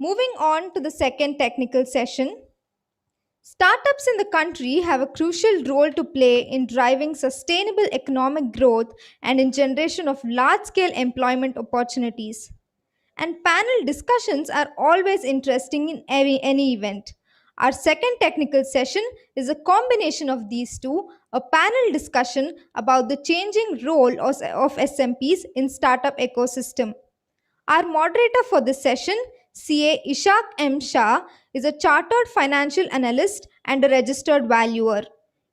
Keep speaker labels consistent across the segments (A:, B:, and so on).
A: Moving on to the second technical session, startups in the country have a crucial role to play in driving sustainable economic growth and in generation of large-scale employment opportunities. And panel discussions are always interesting in any event. Our second technical session is a combination of these two, a panel discussion about the changing role of SMPs in startup ecosystem. Our moderator for this session, CA Ishaq M. Shah, is a chartered financial analyst and a registered valuer.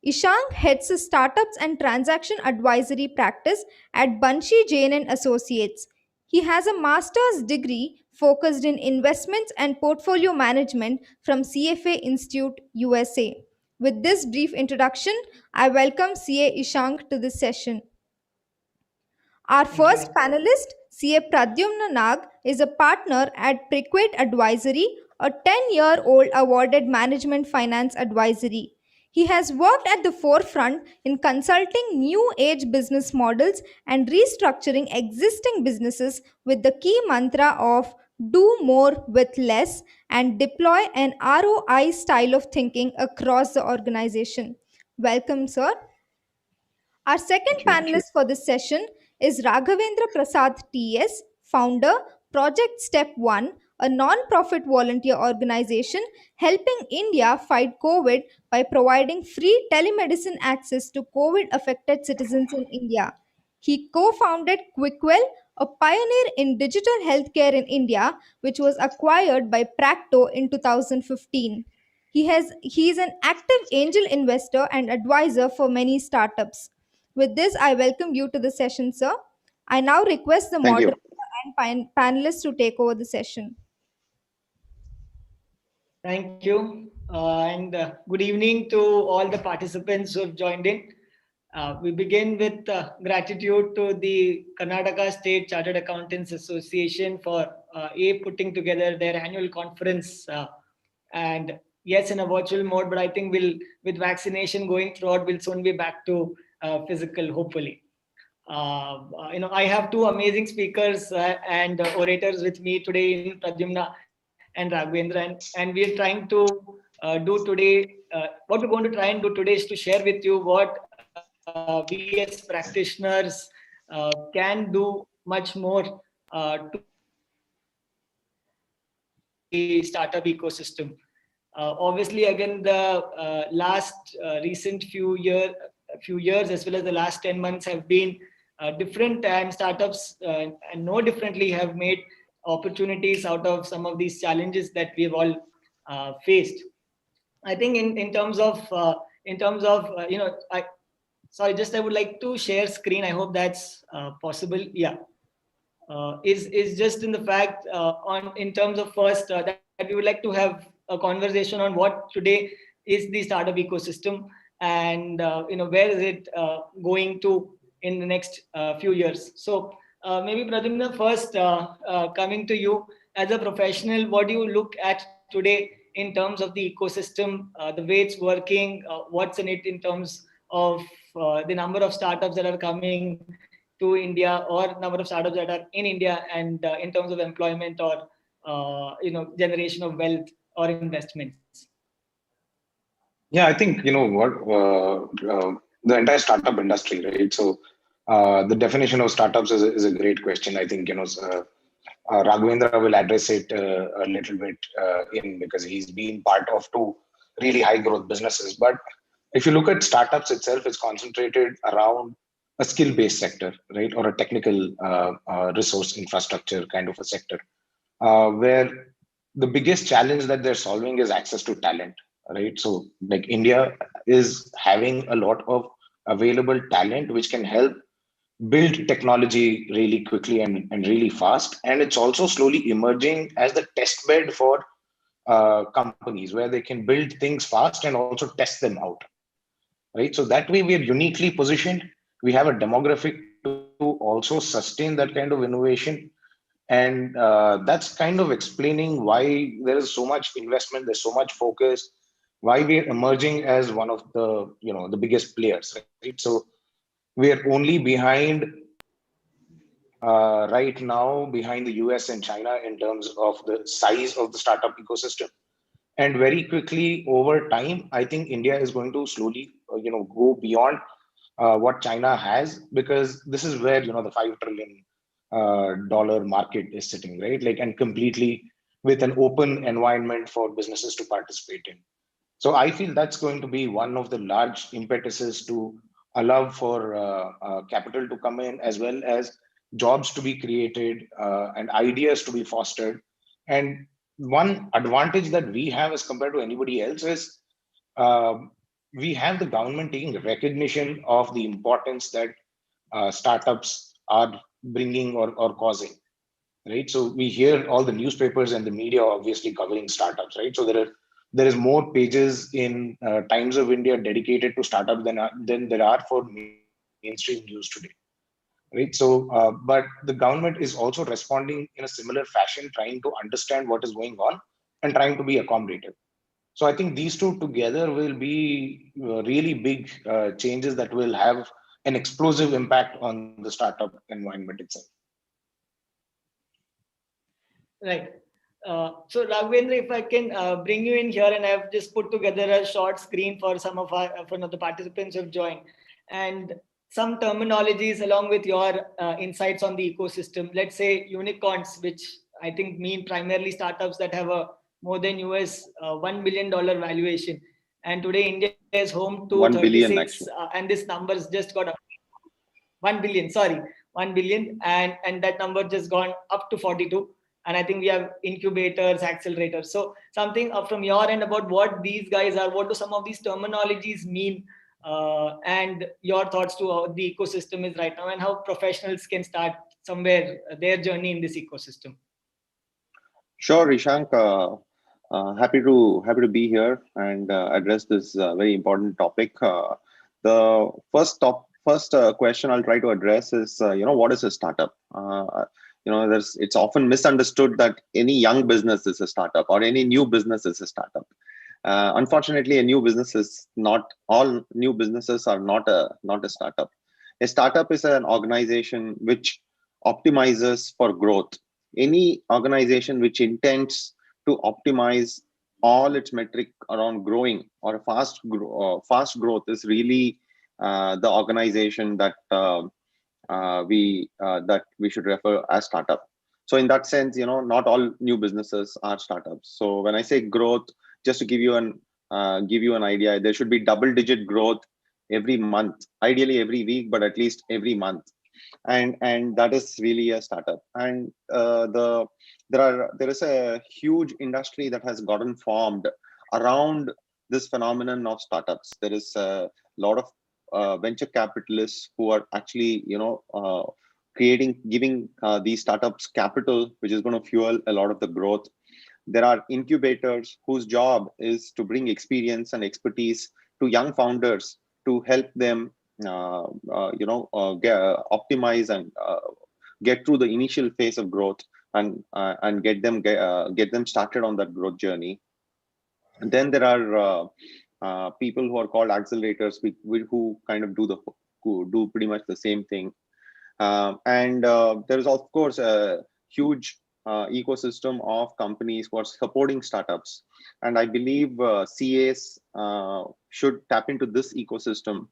A: Ishaq heads the startups and transaction advisory practice at Banshi Jain and Associates. He has a master's degree focused in investments and portfolio management from CFA Institute, USA. With this brief introduction, I welcome CA Ishank to this session. Our
B: Thank
A: first
B: you.
A: panelist, CA Pradyumna Nag, is a partner at Prequate Advisory, a 10-year-old awarded management finance advisory. He has worked at the forefront in consulting new age business models and restructuring existing businesses with the key mantra of do more with less and deploy an ROI style of thinking across the organization. Welcome, sir. Our second
B: Thank you.
A: panelist for this session is Raghavendra Prasad TS, founder, Project Step 1, a non-profit volunteer organization helping India fight COVID by providing free telemedicine access to COVID-affected citizens in India. He co-founded Quickwell, a pioneer in digital healthcare in India, which was acquired by Practo in 2015. He is an active angel investor and advisor for many startups. With this, I welcome you to the session, sir. I now request the
B: Thank you.
A: moderator and panelists to take over the session.
B: Thank you. And good evening to all the participants who have joined in. We begin with gratitude to the Karnataka State Chartered Accountants Association for putting together their annual conference. And yes, in a virtual mode, but I think with vaccination going throughout, we'll soon be back to physical, hopefully. I have two amazing speakers and orators with me today in Pradyumna and Raghavendra, and we're trying to do today. What we're going to try and do today is to share with you what we as practitioners can do much more to the startup ecosystem. Obviously, again, the last recent few years, as well as the last 10 months, have been different, and startups, and no differently, have made opportunities out of some of these challenges that we've all faced. I think in terms of I sorry, just I would like to share screen. I hope that's possible. Yeah. Is just in the fact on in terms of first that we would like to have a conversation on what today is the startup ecosystem, and where is it going to in the next few years. So maybe Pradyumna, first coming to you as a professional, what do you look at today in terms of the ecosystem, the way it's working, what's in it in terms of the number of startups that are coming to India, or number of startups that are in India, and in terms of employment, or generation of wealth or investments?
C: Yeah, I think what the entire startup industry, right? So the definition of startups is a great question. I think Raghavendra will address it a little bit in because he's been part of two really high growth businesses. But if you look at startups itself, it's concentrated around a skill based sector, right, or a technical resource infrastructure kind of a sector, where the biggest challenge that they're solving is access to talent, right? So like India is having a lot of available talent which can help build technology really quickly and really fast. And it's also slowly emerging as the test bed for companies where they can build things fast and also test them out, right? So that way we are uniquely positioned. We have a demographic to also sustain that kind of innovation. And that's kind of explaining why there is so much investment, there's so much focus, why we're emerging as one of the biggest players, right? So we are only behind right now behind the US and China in terms of the size of the startup ecosystem. And very quickly over time, I think India is going to slowly, go beyond what China has, because this is where, the $5 trillion market is sitting, right? Like, and completely with an open environment for businesses to participate in. So I feel that's going to be one of the large impetuses to allow for capital to come in, as well as jobs to be created and ideas to be fostered. And one advantage that we have as compared to anybody else is we have the government taking recognition of the importance that startups are bringing or causing, right? So we hear all the newspapers and the media obviously covering startups, right? So there is more pages in Times of India dedicated to startups than there are for mainstream news today, right? So, but the government is also responding in a similar fashion, trying to understand what is going on and trying to be accommodative. So I think these two together will be really big changes that will have an explosive impact on the startup environment itself.
B: Right. So Raghavendra, if I can bring you in here, and I've just put together a short screen for some of our for the participants who have joined, and some terminologies along with your insights on the ecosystem. Let's say unicorns, which I think mean primarily startups that have a more than US $1 billion valuation. And today India is home to
D: 1 billion
B: 36,
D: actually.
B: and this number's just got 1 billion, sorry, 1 billion, and that number just gone up to 42. And I think we have incubators, accelerators. So something from your end about what these guys are, what do some of these terminologies mean, and your thoughts to how the ecosystem is right now, and how professionals can start somewhere their journey in this ecosystem.
D: Sure, Rishank. Happy to be here and address this very important topic. The first question I'll try to address is, what is a startup? It's often misunderstood that any young business is a startup or any new business is a startup. Unfortunately, a new business is not all new businesses are not a startup. A startup is an organization which optimizes for growth. Any organization which intends to optimize all its metric around growing or a fast growth is really the organization that we should refer as startup. So in that sense, not all new businesses are startups. So when I say growth, just to give you an idea, there should be double-digit growth every month, ideally every week, but at least every month, and that is really a startup. And there is a huge industry that has gotten formed around this phenomenon of startups. There is a lot of venture capitalists who are actually giving these startups capital, which is going to fuel a lot of the growth. There are incubators whose job is to bring experience and expertise to young founders to help them optimize and get through the initial phase of growth and get them started on that growth journey. And then there are people who are called accelerators, who kind of who do pretty much the same thing. And there is of course a huge ecosystem of companies who are supporting startups, and I believe CAs should tap into this ecosystem,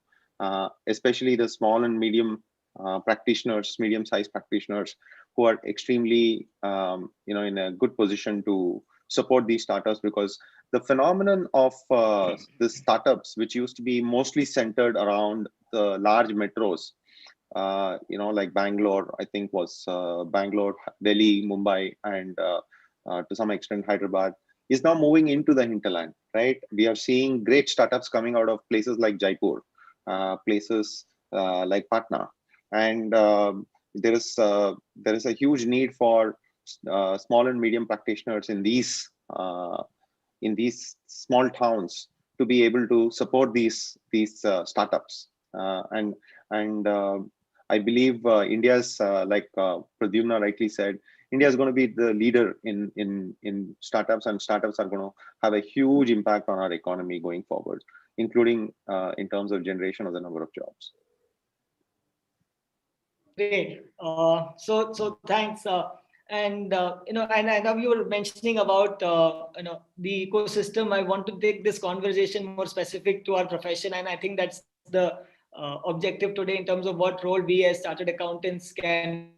D: especially the small and medium-sized practitioners who are extremely in a good position to support these startups, because the phenomenon of the startups, which used to be mostly centered around the large metros, like Bangalore, I think was Bangalore, Delhi, Mumbai, and to some extent Hyderabad, is now moving into the hinterland, right? We are seeing great startups coming out of places like Jaipur, places like Patna, and there is a huge need for small and medium practitioners in these small towns to be able to support these startups, and I believe India's like Pradyumna rightly said, India is going to be the leader in startups, and startups are going to have a huge impact on our economy going forward, including in terms of generation of the number of jobs.
B: Great. So thanks. And I know you were mentioning about the ecosystem. I want to take this conversation more specific to our profession, and I think that's the objective today in terms of what role we as chartered accountants can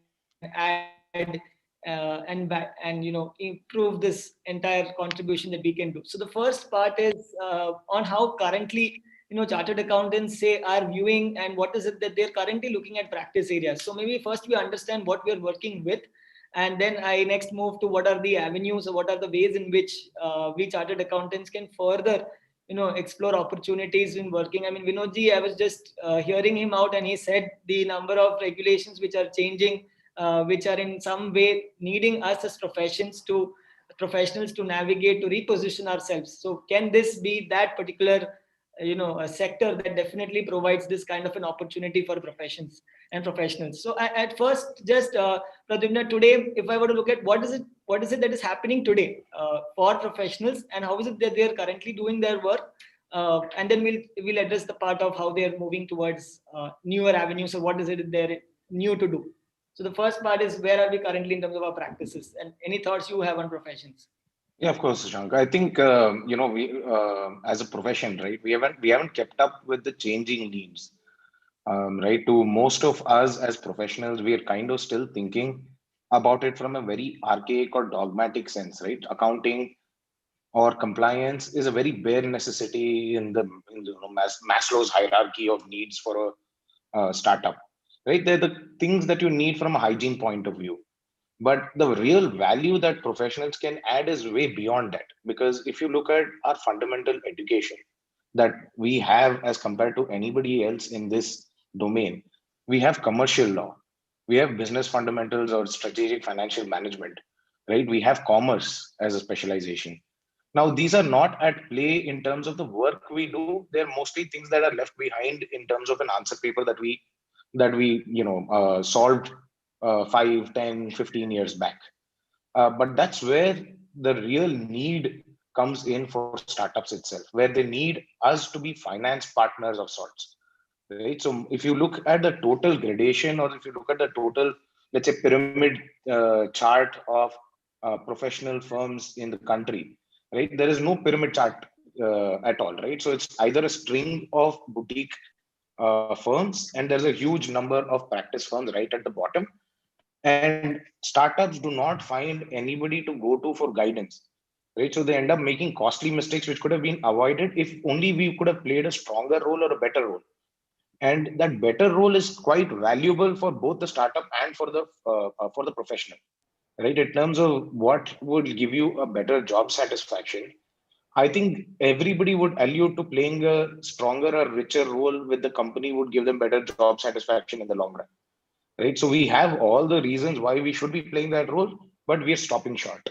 B: add and improve this entire contribution that we can do. So the first part is on how currently chartered accountants say are viewing and what is it that they're currently looking at practice areas. So maybe first we understand what we are working with, and then I next move to what are the avenues or what are the ways in which we chartered accountants can further explore opportunities in working. I mean, Vinodji, I was just hearing him out, and he said the number of regulations which are changing, which are in some way needing us as professionals to navigate, to reposition ourselves. So can this be that particular a sector that definitely provides this kind of an opportunity for professions and professionals? So at first, just Pradyumna, today, if I were to look at what is it that is happening today for professionals, and how is it that they are currently doing their work, and then we'll address the part of how they are moving towards newer avenues. So what is it they're new to do? So the first part is, where are we currently in terms of our practices, and any thoughts you have on professions?
C: Yeah, of course, Shank. I think we as a profession, right? We haven't kept up with the changing needs, right? To most of us as professionals, we are kind of still thinking about it from a very archaic or dogmatic sense, right? Accounting or compliance is a very bare necessity in the Maslow's hierarchy of needs for a startup, right? They're the things that you need from a hygiene point of view. But the real value that professionals can add is way beyond that. Because if you look at our fundamental education that we have as compared to anybody else in this domain, we have commercial law, we have business fundamentals or strategic financial management, right? We have commerce as a specialization. Now, these are not at play in terms of the work we do. They're mostly things that are left behind in terms of an answer paper that we solved 5, 10, 15 years back. But that's where the real need comes in for startups itself, where they need us to be finance partners of sorts, right? So if you look at the total gradation, or if you look at the total, let's say, pyramid chart of professional firms in the country, right? There is no pyramid chart at all, right? So it's either a string of boutique firms, and there's a huge number of practice firms right at the bottom. And startups do not find anybody to go to for guidance, right? So they end up making costly mistakes which could have been avoided if only we could have played a stronger role or a better role. And that better role is quite valuable for both the startup and for the professional, right? In terms of what would give you a better job satisfaction, I think everybody would allude to playing a stronger or richer role with the company would give them better job satisfaction in the long run, right? So we have all the reasons why we should be playing that role, but we are stopping short,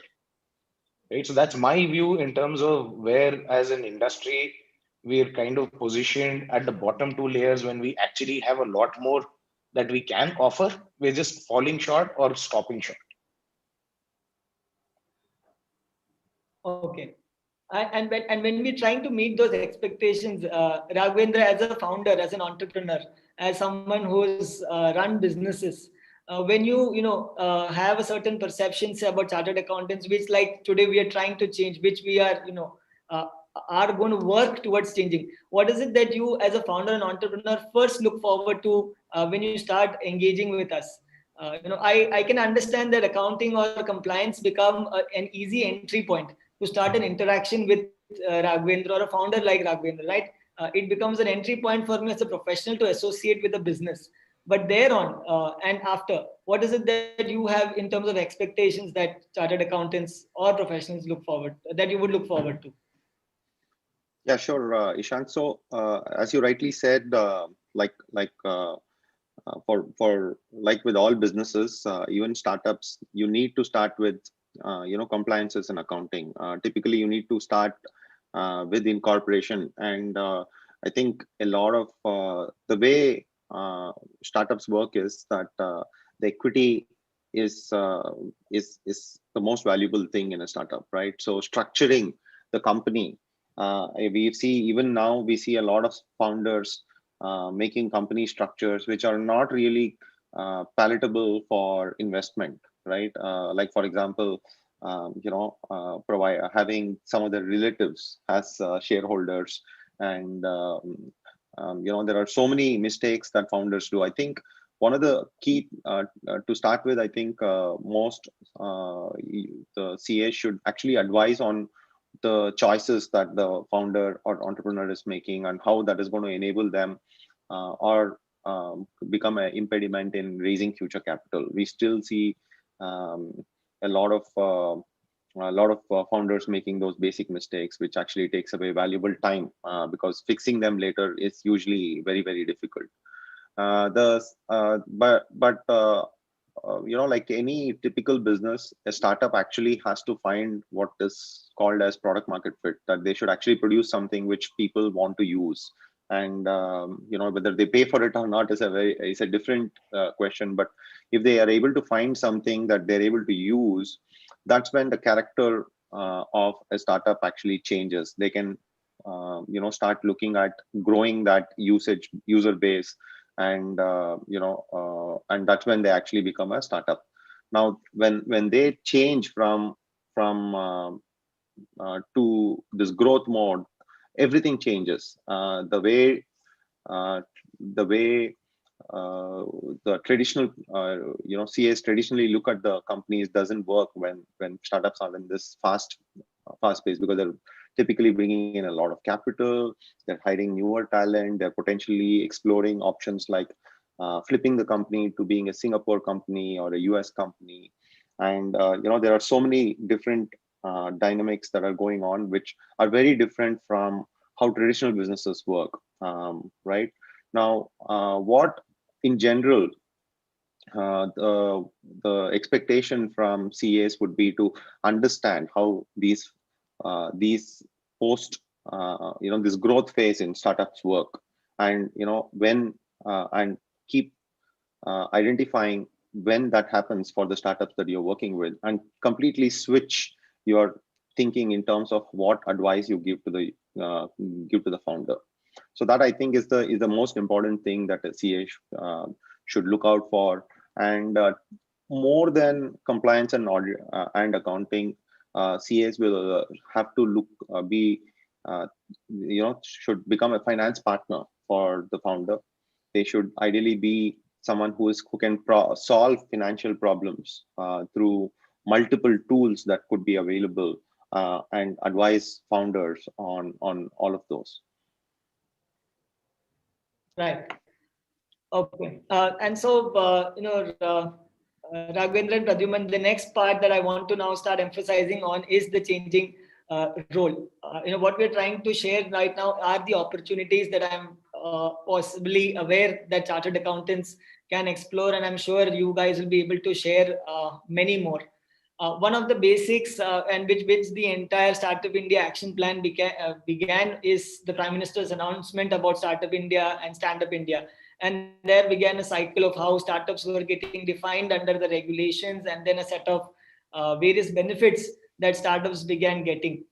C: right? So that's my view in terms of where, as an industry, we're kind of positioned at the bottom two layers when we actually have a lot more that we can offer. We're just falling short or stopping short.
B: Okay. And when we're trying to meet those expectations, Raghavendra, as a founder, as an entrepreneur, as someone who's run businesses, when have a certain perceptions about chartered accountants, which like today we are trying to change, which we are uh, are going to work towards changing. What is it that you, as a founder and entrepreneur, first look forward to when you start engaging with us? I can understand that accounting or compliance become an easy entry point to start an interaction with Raghavendra, or a founder like Raghavendra, right? It becomes an entry point for me as a professional to associate with the business. But thereon and after, what is it that you have in terms of expectations that chartered accountants or professionals look forward, that you would look forward to?
D: Yeah, sure, Ishant. So, as you rightly said, for like with all businesses, even startups, you need to start with compliances and accounting. Typically, you need to start with incorporation, and I think a lot of the way startups work is that the equity is is the most valuable thing in a startup, right? So structuring the company, we see even now we see a lot of founders making company structures which are not really palatable for investment, right? Like for example, provide having some of their relatives as shareholders, and there are so many mistakes that founders do. I think one of the key to start with, I think most the CA should actually advise on the choices that the founder or entrepreneur is making and how that is going to enable them or become an impediment in raising future capital. We still see um, a lot of founders making those basic mistakes, which actually takes away valuable time because fixing them later is usually very, very difficult. Like any typical business, a startup actually has to find what is called as product market fit, that they should actually produce something which people want to use. And whether they pay for it or not is a different question. But if they are able to find something that they're able to use, that's when the character of a startup actually changes. They can start looking at growing that user base, and and that's when they actually become a startup. Now when they change from to this growth mode, everything changes. The traditional CAs traditionally look at the companies doesn't work when startups are in this fast pace, because they're typically bringing in a lot of capital, they're hiring newer talent, they're potentially exploring options like flipping the company to being a Singapore company or a US company. And there are so many different dynamics that are going on, which are very different from how traditional businesses work. Right now, what in general the expectation from CAs would be to understand how these post this growth phase in startups work, and when and keep identifying when that happens for the startups that you're working with, and completely switch your thinking in terms of what advice you give to the founder. So that, I think, is the most important thing that a CA should look out for. And more than compliance and audit and accounting, CAs will have to should become a finance partner for the founder. They should ideally be someone who can solve financial problems through multiple tools that could be available, and advise founders on all of those.
B: Right. Okay. And so, Raghvendra and Pradyuman, the next part that I want to now start emphasizing on is the changing role. What we're trying to share right now are the opportunities that I'm possibly aware that chartered accountants can explore, and I'm sure you guys will be able to share many more. One of the basics and which the entire Startup India action plan began is the Prime Minister's announcement about Startup India and Stand Up India. And there began a cycle of how startups were getting defined under the regulations, and then a set of various benefits that startups began getting.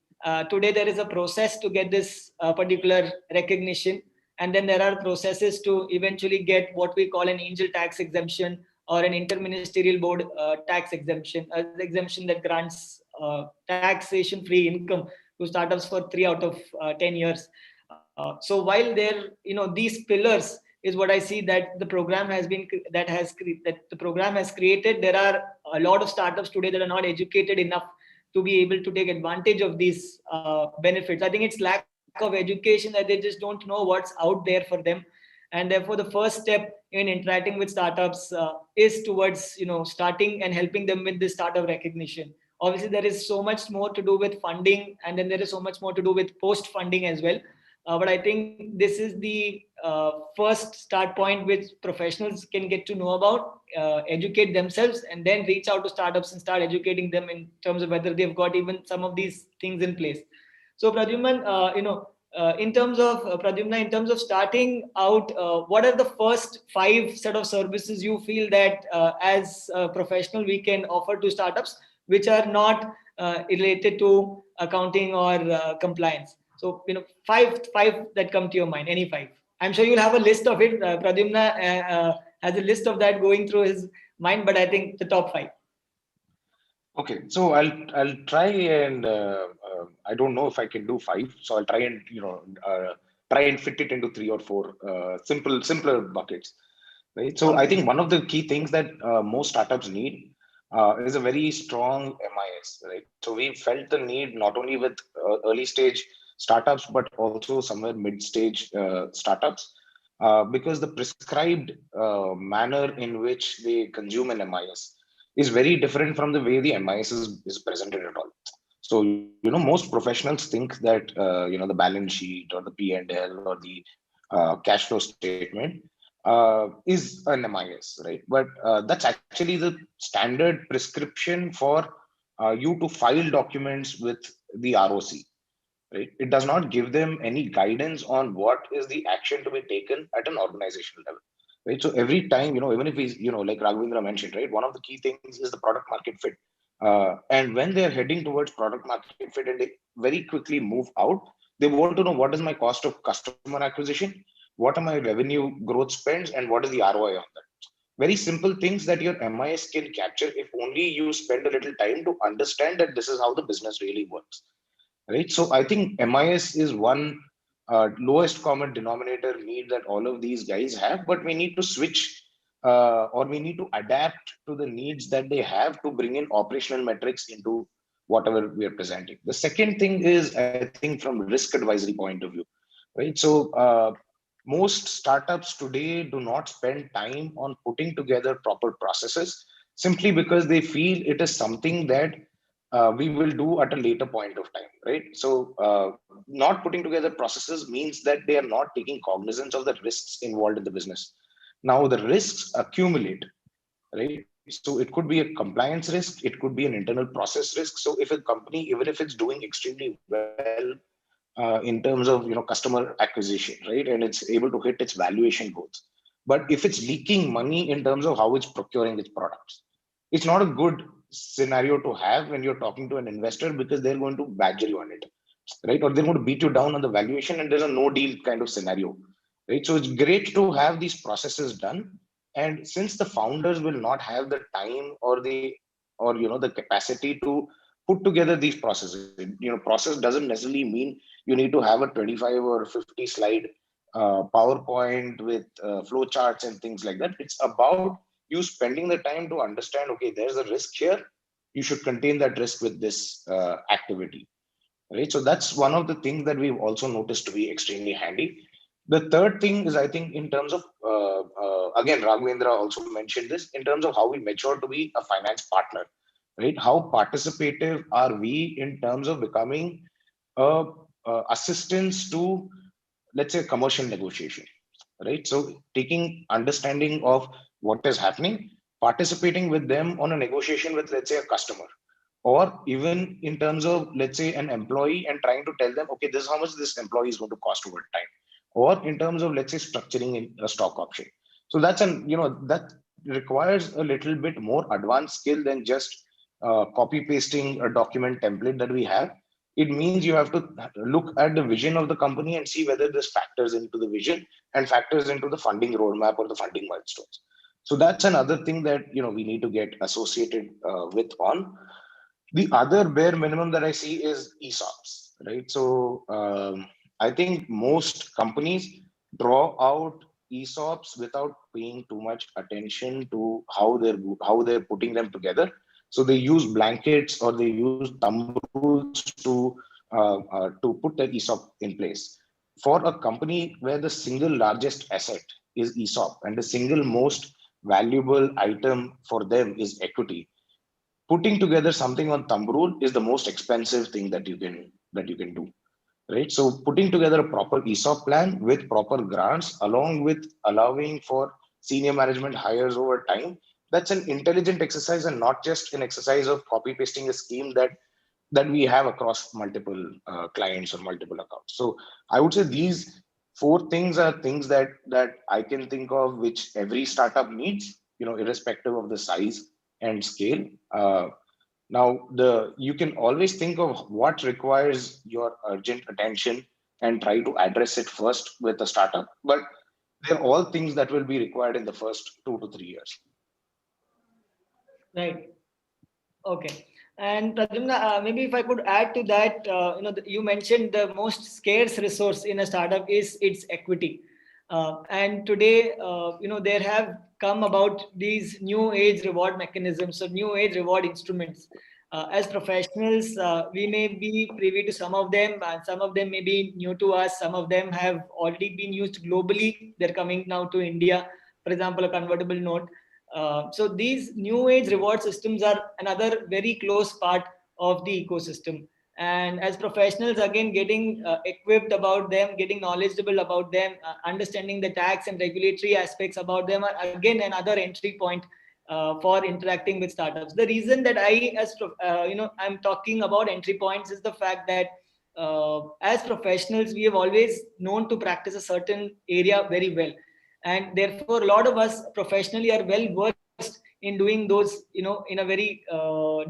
B: Today, there is a process to get this particular recognition. And then there are processes to eventually get what we call an angel tax exemption or an interministerial board tax exemption, an exemption that grants taxation-free income to startups for 3 out of 10 years. So while these pillars is what I see that the program has created, there are a lot of startups today that are not educated enough to be able to take advantage of these benefits. I think it's lack of education, that they just don't know what's out there for them. And therefore, the first step in interacting with startups is towards starting and helping them with this startup recognition. Obviously, there is so much more to do with funding, and then there is so much more to do with post funding as well. But I think this is the first start point which professionals can get to know about, educate themselves, and then reach out to startups and start educating them in terms of whether they've got even some of these things in place. So Pradyuman, in terms of starting out, what are the first 5 set of services you feel that as a professional we can offer to startups, which are not related to accounting or compliance? So, five that come to your mind, any 5. I'm sure you'll have a list of it. Pradyumna has a list of that going through his mind, but I think the top 5.
C: Okay, so I'll try and I don't know if I can do 5, so I'll try and try and fit it into 3 or 4 simpler buckets, right? So I think one of the key things that most startups need is a very strong MIS, right? So we felt the need not only with early stage startups but also somewhere mid stage startups, because the prescribed manner in which they consume an MIS is very different from the way the MIS is presented at all. So, most professionals think that, the balance sheet or the P&L or the cash flow statement is an MIS, right? But that's actually the standard prescription for you to file documents with the ROC, right? It does not give them any guidance on what is the action to be taken at an organizational level, right? So every time, even if we, like Raghavendra mentioned, right, one of the key things is the product market fit. And when they're heading towards product market fit and they very quickly move out, they want to know what is my cost of customer acquisition, what are my revenue growth spends, and what is the ROI on that. Very simple things that your MIS can capture if only you spend a little time to understand that this is how the business really works, right? So I think MIS is one lowest common denominator need that all of these guys have, but we need to switch or we need to adapt to the needs that they have to bring in operational metrics into whatever we are presenting. The second thing is, I think, from risk advisory point of view, right? So most startups today do not spend time on putting together proper processes simply because they feel it is something that we will do at a later point of time, right? So not putting together processes means that they are not taking cognizance of the risks involved in the business. Now the risks accumulate, right? So it could be a compliance risk, it could be an internal process risk. So if a company, even if it's doing extremely well in terms of customer acquisition, right, and it's able to hit its valuation goals, but if it's leaking money in terms of how it's procuring its products, it's not a good scenario to have when you're talking to an investor, because they're going to badger you on it, right? Or they're going to beat you down on the valuation and there's a no deal kind of scenario, right? So it's great to have these processes done. And since the founders will not have the time or the capacity to put together these processes, process doesn't necessarily mean you need to have a 25 or 50 slide PowerPoint with flow charts and things like that. It's about you spending the time to understand, okay, there's a risk here, you should contain that risk with this activity, right? So that's one of the things that we've also noticed to be extremely handy. The third thing is, I think, in terms of again, Raghavendra also mentioned this, in terms of how we mature to be a finance partner, right? How participative are we in terms of becoming a assistance to, let's say, commercial negotiation, right? So taking understanding of what is happening, participating with them on a negotiation with, let's say, a customer, or even in terms of, let's say, an employee, and trying to tell them, okay, this is how much this employee is going to cost over time, or in terms of, let's say, structuring in a stock option. So that's that requires a little bit more advanced skill than just copy pasting a document template that we have. It means you have to look at the vision of the company and see whether this factors into the vision and factors into the funding roadmap or the funding milestones. So that's another thing that we need to get associated with on. The other bare minimum that I see is ESOPs, right? So I think most companies draw out ESOPs without paying too much attention to how they're putting them together. So they use blankets or they use thumb rules to put the ESOP in place. For a company where the single largest asset is ESOP and the single most valuable item for them is equity, putting together something on thumb rule is the most expensive thing that you can do, right? So putting together a proper ESOP plan with proper grants, along with allowing for senior management hires over time, that's an intelligent exercise and not just an exercise of copy pasting a scheme that we have across multiple clients or multiple accounts. So I would say these four things are things that I can think of which every startup needs, irrespective of the size and scale. Now, you can always think of what requires your urgent attention and try to address it first with a startup. But they're all things that will be required in the first 2 to 3 years.
B: Right. Okay. And Pradyumna, maybe if I could add to that, you mentioned the most scarce resource in a startup is its equity. And today, there have come about these new age reward mechanisms, so new age reward instruments. As professionals, we may be privy to some of them, and some of them may be new to us. Some of them have already been used globally. They're coming now to India. For example, a convertible note. So these new age reward systems are another very close part of the ecosystem. And as professionals, again, getting equipped about them, getting knowledgeable about them, understanding the tax and regulatory aspects about them are again another entry point for interacting with startups. The reason that I'm talking about entry points is the fact that as professionals, we have always known to practice a certain area very well, and therefore a lot of us professionally are well versed in doing those, in a very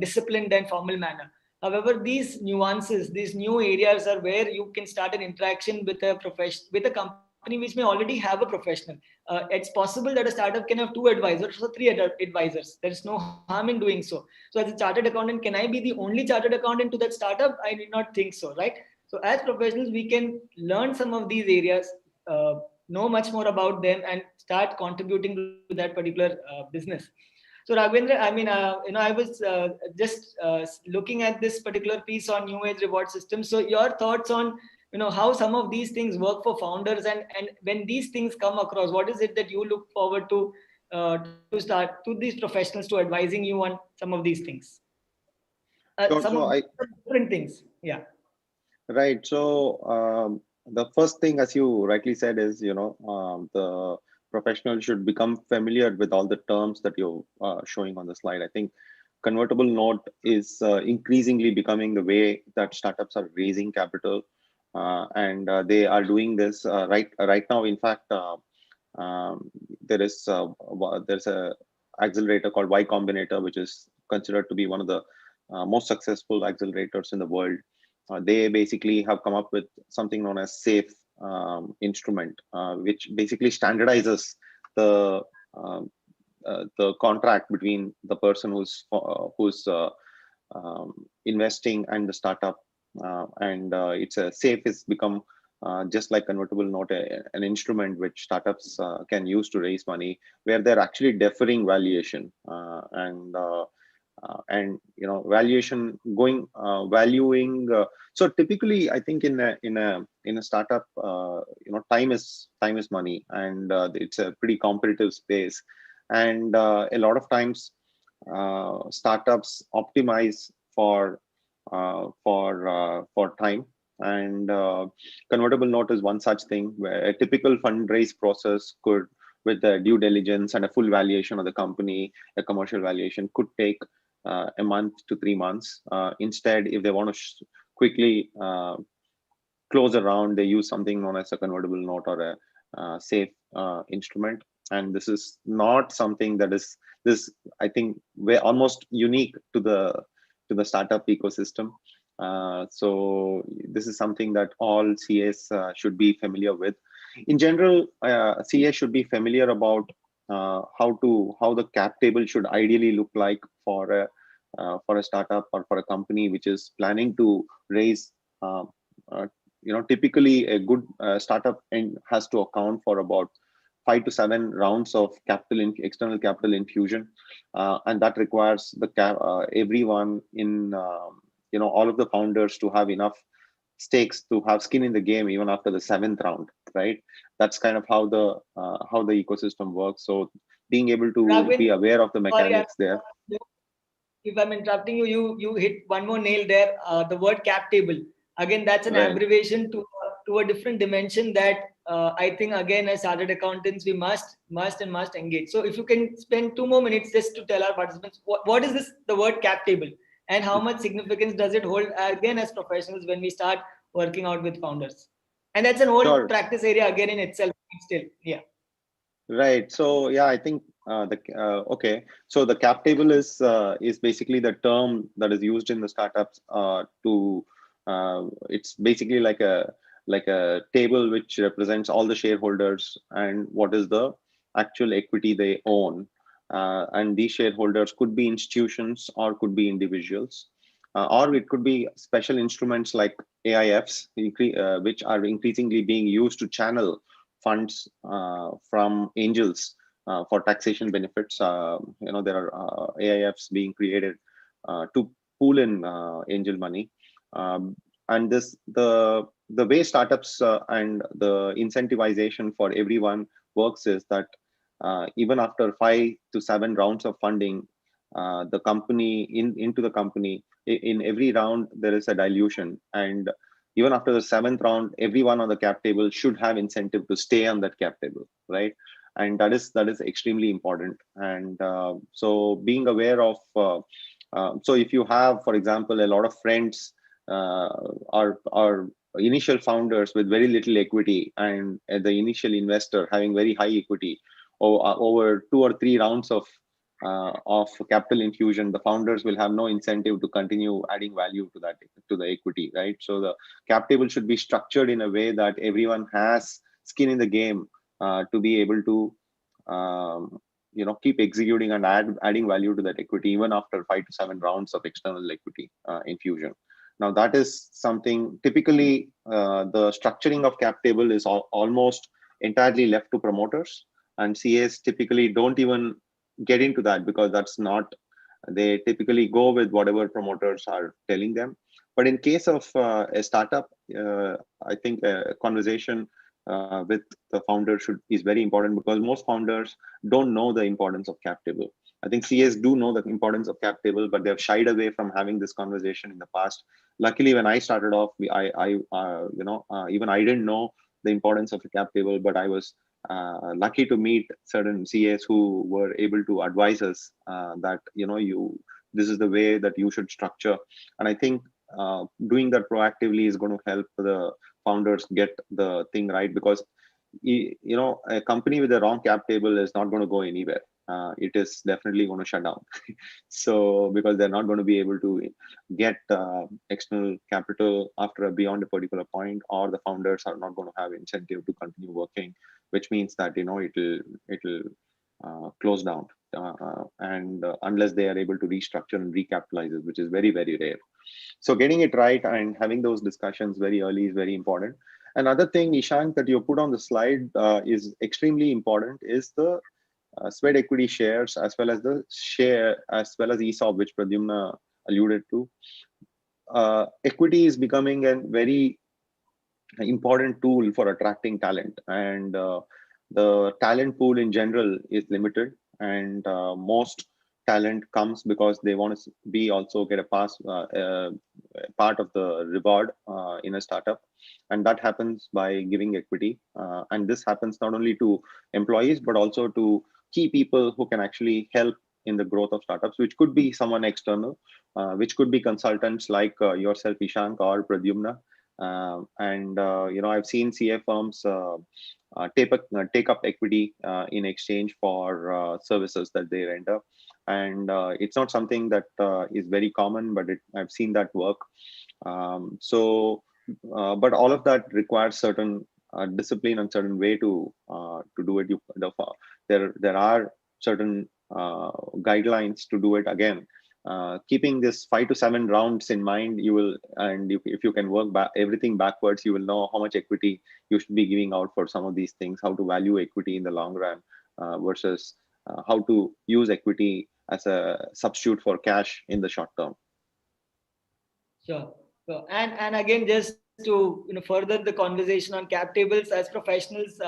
B: disciplined and formal manner. However, these nuances, these new areas are where you can start an interaction with a profession, with a company which may already have a professional. It's possible that a startup can have 2 advisors or 3 advisors. There is no harm in doing so. So as a chartered accountant, can I be the only chartered accountant to that startup? I did not think so, right? So as professionals, we can learn some of these areas, know much more about them, and start contributing to that particular business. So Raghavendra, I mean, I was just looking at this particular piece on new age reward systems. So your thoughts on, how some of these things work for founders, and when these things come across, what is it that you look forward to start to these professionals to advising you on some of these things,
D: Sure.
B: some
D: So
B: of
D: I
B: different things. Yeah.
D: Right. So the first thing, as you rightly said, is the professional should become familiar with all the terms that you're showing on the slide. I think convertible note is increasingly becoming the way that startups are raising capital, and they are doing this right now. In fact, there's a accelerator called Y Combinator, which is considered to be one of the most successful accelerators in the world. They basically have come up with something known as SAFE instrument, which basically standardizes the the contract between the person who's investing and the startup, and it's a SAFE has become just like convertible note, an instrument which startups can use to raise money, where they're actually deferring valuation, and valuation going valuing. So typically, I think in a startup, time is money, and it's a pretty competitive space, and a lot of times startups optimize for time, and convertible note is one such thing, where a typical fundraise process could, with the due diligence and a full valuation of the company, a commercial valuation, could take a month to 3 months. Instead, if they want to quickly close a round, they use something known as a convertible note or a SAFE instrument. And this is not something that is this. I think we're almost unique to the startup ecosystem. So this is something that all CAs should be familiar with. In general, CA should be familiar about how the cap table should ideally look like for a startup or for a company which is planning to raise. Typically a good startup has to account for about 5 to 7 rounds of external capital infusion, and that requires everyone in all of the founders to have enough stakes to have skin in the game even after the 7th round, right? That's kind of how the ecosystem works. So being able to be aware of the mechanics there.
B: If I'm interrupting you, you hit one more nail there. The word cap table. Again, that's an abbreviation to a different dimension that I think, again, as chartered accountants, we must engage. So if you can spend 2 more minutes just to tell our participants, what is this, the word cap table, and how much significance does it hold, again, as professionals when we start working out with founders? And that's an whole practice area again in itself still. Yeah. Right.
D: So yeah, I think okay. So the cap table is basically the term that is used in the startups to it's basically like like a table which represents all the shareholders and what is the actual equity they own. And these shareholders could be institutions or could be individuals, or it could be special instruments like AIFs, which are increasingly being used to channel funds from angels for taxation benefits. There are AIFs being created to pool in angel money. And the way startups and the incentivization for everyone works is that even after 5 to 7 rounds of funding, the company into the company, in every round there is a dilution, and even after the 7th round, everyone on the cap table should have incentive to stay on that cap table, right? And that is extremely important. And so being aware of so if you have, for example, a lot of friends are initial founders with very little equity, and the initial investor having very high equity, over 2 or 3 rounds of capital infusion, the founders will have no incentive to continue adding value to the equity, right? So the cap table should be structured in a way that everyone has skin in the game to be able to keep executing and adding value to that equity even after 5 to 7 rounds of external equity infusion. Now that is something typically the structuring of cap table is almost entirely left to promoters, and CAs typically don't even get into that because that's not, they typically go with whatever promoters are telling them. But in case of a startup, I think a conversation with the founder is very important, because most founders don't know the importance of cap table. I think CAs do know the importance of cap table, but they've shied away from having this conversation in the past. Luckily, when I started off, even I didn't know the importance of a cap table, but I was lucky to meet certain CAs who were able to advise us that this is the way that you should structure. And I think doing that proactively is going to help the founders get the thing right, because a company with the wrong cap table is not going to go anywhere. It is definitely going to shut down. So because they're not going to be able to get external capital after beyond a particular point, or the founders are not going to have incentive to continue working, which means that it'll close down, and unless they are able to restructure and recapitalize it, which is very, very rare. So getting it right and having those discussions very early is very important. Another thing, Ishant, that you put on the slide is extremely important, is the sweat equity shares, as well as ESOP, which Pradyumna alluded to. Equity is becoming a very important tool for attracting talent, and the talent pool in general is limited, and most talent comes because they want to be also get a part of the reward in a startup, and that happens by giving equity. And this happens not only to employees but also to key people who can actually help in the growth of startups, which could be someone external, which could be consultants like yourself, Ishank, or Pradyumna. I've seen CA firms take up equity in exchange for services that they render, and it's not something that is very common, but I've seen that work. But all of that requires certain discipline and certain way to do it. There are certain guidelines to do it. Again, keeping this 5 to 7 rounds in mind, if you can work everything backwards, you will know how much equity you should be giving out for some of these things, how to value equity in the long run versus how to use equity as a substitute for cash in the short term.
B: Sure. So, and again, just to further the conversation on cap tables, as professionals,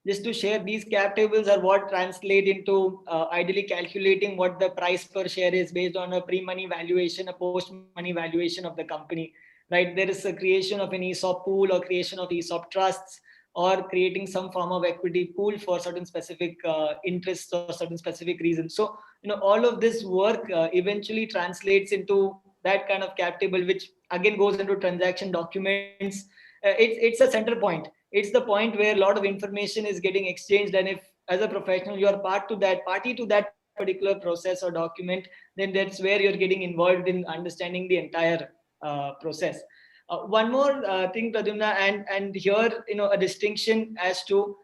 B: just to share, these cap tables are what translate into ideally calculating what the price per share is based on a pre-money valuation, a post-money valuation of the company, right? There is a creation of an ESOP pool or creation of ESOP trusts, or creating some form of equity pool for certain specific interests or certain specific reasons. So, all of this work eventually translates into that kind of cap table, which again goes into transaction documents. It's a center point. It's the point where a lot of information is getting exchanged, and if as a professional you are party to that particular process or document, then that's where you're getting involved in understanding the entire process. One more thing, Pradyumna, and here, a distinction as to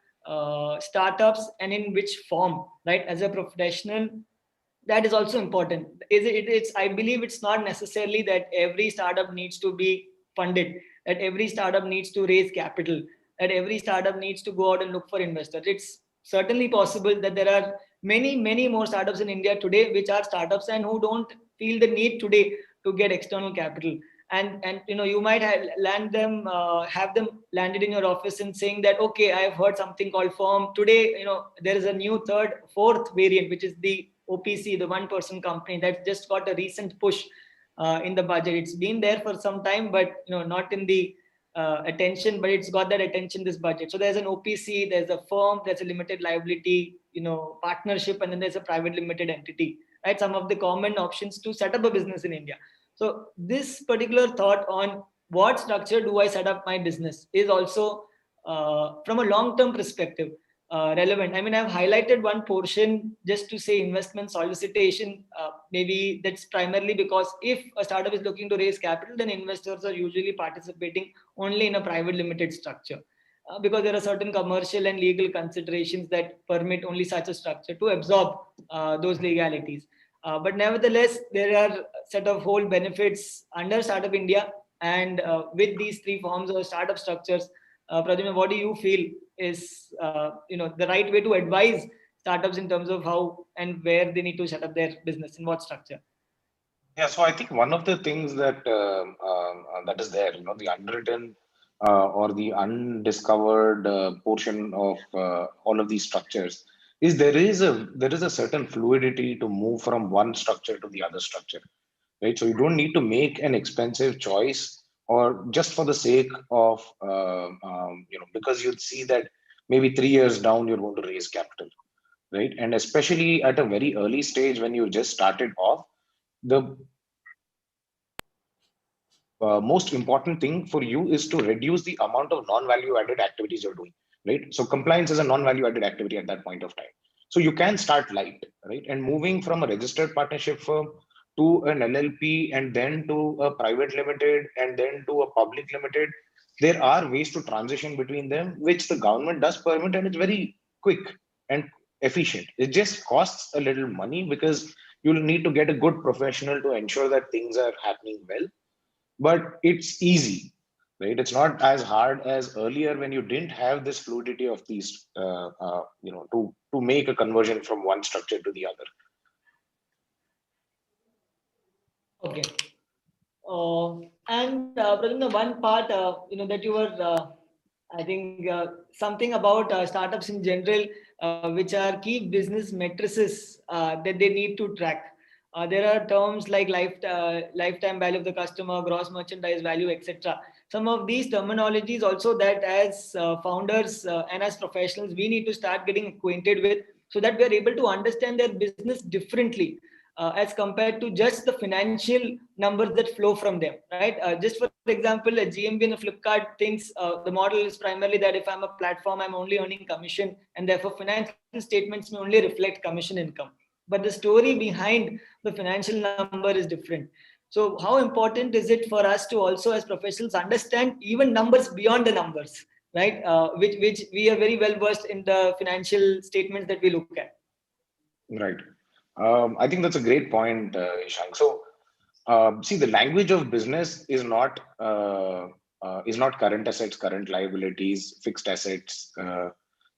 B: startups and in which form, right? As a professional, that is also important. It's, I believe it's not necessarily that every startup needs to be funded, that every startup needs to raise capital, that every startup needs to go out and look for investors. It's certainly possible that there are many more startups in India today which are startups and who don't feel the need today to get external capital. And you might have them landed in your office and saying that, okay, I have heard something called firm today. There is a new fourth variant, which is the OPC, the one person company, that just got a recent push in the budget. It's been there for some time, but not in the attention, but it's got that attention this budget. So there's an OPC, there's a firm, there's a limited liability partnership, and then there's a private limited entity, right? Some of the common options to set up a business in India. So this particular thought on what structure do I set up my business is also from a long term perspective relevant. I mean, I've highlighted one portion just to say investment solicitation. Maybe that's primarily because if a startup is looking to raise capital, then investors are usually participating only in a private limited structure. Because there are certain commercial and legal considerations that permit only such a structure to absorb those legalities. But nevertheless, there are a set of whole benefits under Startup India, and with these three forms of startup structures. Pradyumna, what do you feel is the right way to advise startups in terms of how and where they need to set up their business, in what structure?
C: Yeah, so I think one of the things that that is there, the unwritten or the undiscovered portion of all of these structures is there is a certain fluidity to move from one structure to the other structure, right? So you don't need to make an expensive choice or just for the sake of because you'd see that maybe 3 years down you're going to raise capital, right? And especially at a very early stage when you just started off, the most important thing for you is to reduce the amount of non-value added activities you're doing, right? So compliance is a non-value added activity at that point of time. So you can start light, right? And moving from a registered partnership firm to an LLP and then to a private limited and then to a public limited, there are ways to transition between them, which the government does permit, and it's very quick and efficient. It just costs a little money because you'll need to get a good professional to ensure that things are happening well, but it's easy, right? It's not as hard as earlier when you didn't have this fluidity of these to make a conversion from one structure to the other.
B: Okay. And Pradyumna, one part that you were I think something about startups in general, which are key business matrices that they need to track. There are terms like lifetime value of the customer, gross merchandise value, etc. Some of these terminologies also that as founders and as professionals, we need to start getting acquainted with, so that we are able to understand their business differently as compared to just the financial numbers that flow from them, right? Just for example, a GMB in a Flipkart thinks the model is primarily that if I'm a platform, I'm only earning commission, and therefore financial statements may only reflect commission income. But the story behind the financial number is different. So how important is it for us to also, as professionals, understand even numbers beyond the numbers, right? Which we are very well versed in the financial statements that we look at.
C: Right. I think that's a great point, Ishank. So, see, the language of business is not current assets, current liabilities, fixed assets,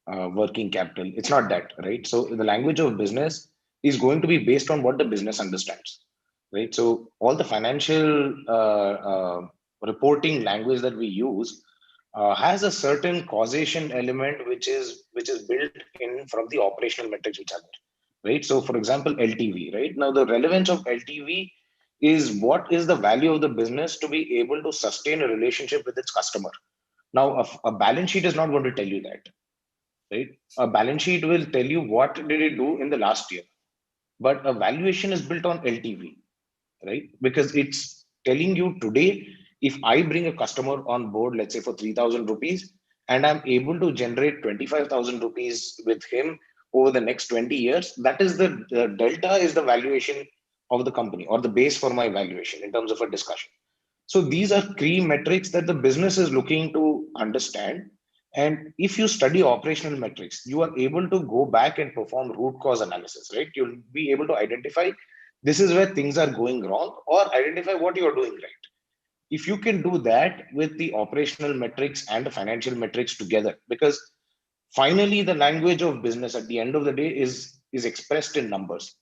C: working capital. It's not that, right? So, the language of business is going to be based on what the business understands, right? So, all the financial reporting language that we use has a certain causation element, which is built in from the operational metrics which are there, right? So, for example, LTV, right? Now, the relevance of LTV is what is the value of the business to be able to sustain a relationship with its customer. Now, a balance sheet is not going to tell you that, right? A balance sheet will tell you what did it do in the last year, but a valuation is built on LTV, right? Because it's telling you today, if I bring a customer on board, let's say for 3,000 rupees, and I'm able to generate 25,000 rupees with him over the next 20 years, that is the delta is the valuation of the company or the base for my valuation in terms of a discussion. So these are key metrics that the business is looking to understand. And if you study operational metrics, you are able to go back and perform root cause analysis, right? You'll be able to identify this is where things are going wrong, or identify what you're doing right. If you can do that with the operational metrics and the financial metrics together, because finally the language of business at the end of the day is expressed in numbers,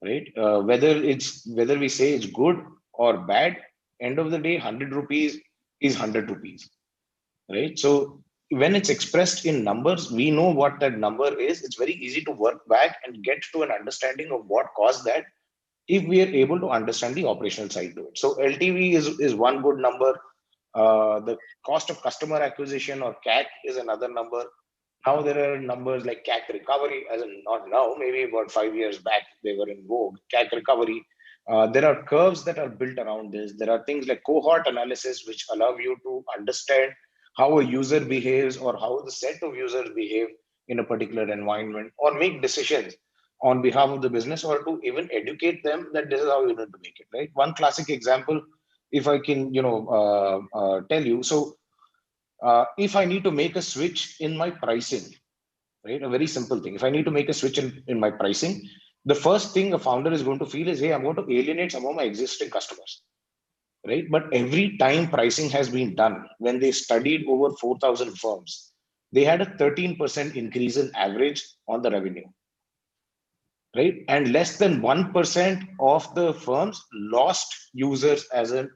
C: right? Whether we say it's good or bad, end of the day 100 rupees is 100 rupees, right? So when it's expressed in numbers, we know what that number is. It's very easy to work back and get to an understanding of what caused that, if we are able to understand the operational side to it. So LTV is one good number. The cost of customer acquisition, or CAC, is another number. Now there are numbers like CAC recovery, as in not now, maybe about 5 years back, they were in vogue, CAC recovery. There are curves that are built around this. There are things like cohort analysis, which allow you to understand how a user behaves, or how the set of users behave in a particular environment, or make decisions on behalf of the business, or to even educate them that this is how you need to make it, right? One classic example, if I can, tell you. So if I need to make a switch in my pricing, right? A very simple thing. If I need to make a switch in my pricing, the first thing a founder is going to feel is, hey, I'm going to alienate some of my existing customers, right? But every time pricing has been done, when they studied over 4,000 firms, they had a 13% increase in average on the revenue, right? And less than 1% of the firms lost users as a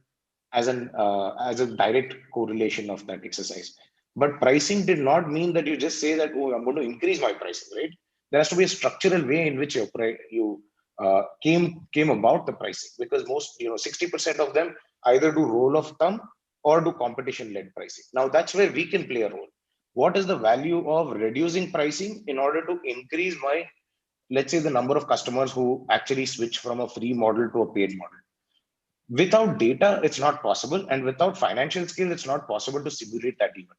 C: direct correlation of that exercise. But pricing did not mean that you just say that, oh, I'm going to increase my pricing, right? There has to be a structural way in which you came about the pricing, because most, 60% of them either do rule of thumb or do competition-led pricing. Now that's where we can play a role. What is the value of reducing pricing in order to increase my, let's say, the number of customers who actually switch from a free model to a paid model? Without data, it's not possible, and without financial skill, it's not possible to simulate that even,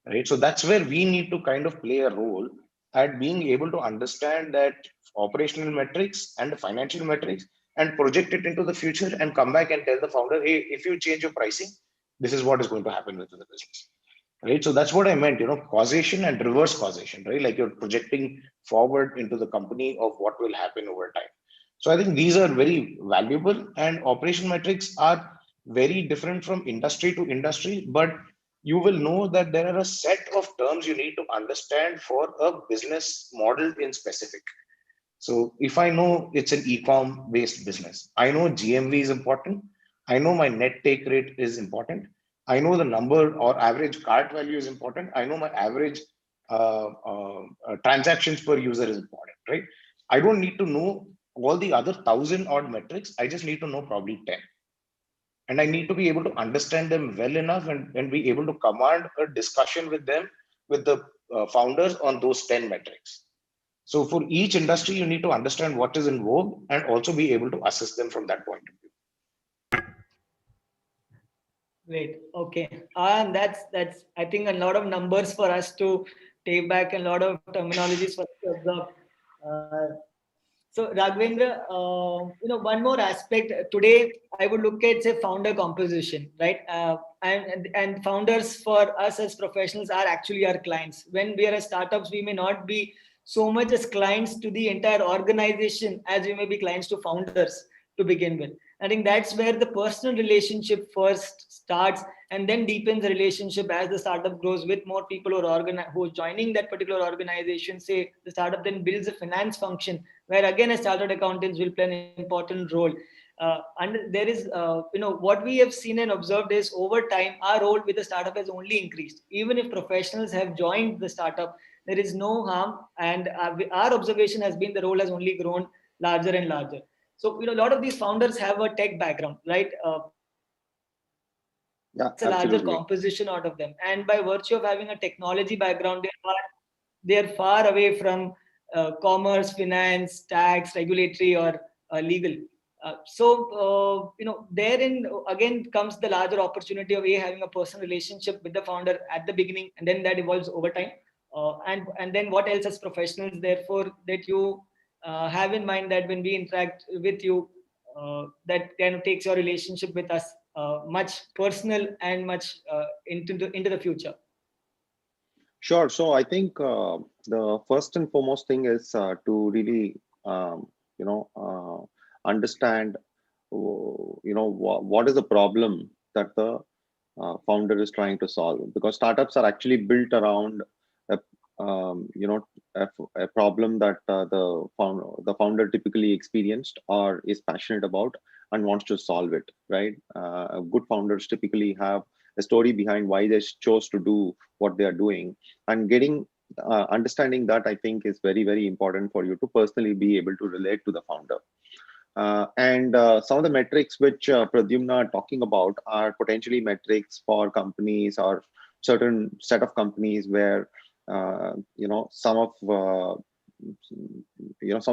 C: right? So that's where we need to kind of play a role at being able to understand that operational metrics and the financial metrics, and project it into the future, and come back and tell the founder, hey, if you change your pricing, this is what is going to happen within the business, right? So that's what I meant, causation and reverse causation, right? Like you're projecting forward into the company of what will happen over time. So I think these are very valuable, and operation metrics are very different from industry to industry, but you will know that there are a set of terms you need to understand for a business model in specific. So if I know it's an e-com based business, I know GMV is important. I know my net take rate is important. I know the number or average cart value is important. I know my average transactions per user is important, right? I don't need to know all the other 1,000 odd metrics. I just need to know probably 10. And I need to be able to understand them well enough, and be able to command a discussion with them, with the founders, on those 10 metrics. So for each industry, you need to understand what is in vogue, and also be able to assess them from that point of view.
B: Great. Okay. And that's I think a lot of numbers for us to take back, and a lot of terminologies for us to observe. So Raghavendra, one more aspect today, I would look at, say, founder composition, right? And founders for us as professionals are actually our clients. When we are as startups, we may not be so much as clients to the entire organization as we may be clients to founders to begin with. I think that's where the personal relationship first starts, and then deepens the relationship as the startup grows with more people who are joining that particular organization. Say the startup then builds a finance function, where again a chartered accountants will play an important role. And there is, what we have seen and observed is, over time, our role with the startup has only increased. Even if professionals have joined the startup, there is no harm. And our observation has been the role has only grown larger and larger. So, a lot of these founders have a tech background, right?
D: Yeah,
B: It's a larger
D: absolutely.
B: composition out of them. And by virtue of having a technology background, they're far away from commerce, finance, tax, regulatory, or legal. Therein again comes the larger opportunity of having a personal relationship with the founder at the beginning, and then that evolves over time. And then what else as professionals, therefore, that you have in mind that when we interact with you, that kind of takes your relationship with us much personal and much into the future?
D: Sure. So I think the first and foremost thing is to really, you know, understand, what is the problem that the founder is trying to solve. Because startups are actually built around a, a problem that the founder typically experienced or is passionate about and wants to solve it. Right. Good founders typically have a story behind why they chose to do what they are doing, and getting understanding that, I think, is very, very important for you to personally be able to relate to the founder. And some of the metrics which Pradyumna are talking about are potentially metrics for companies or certain set of companies where some of some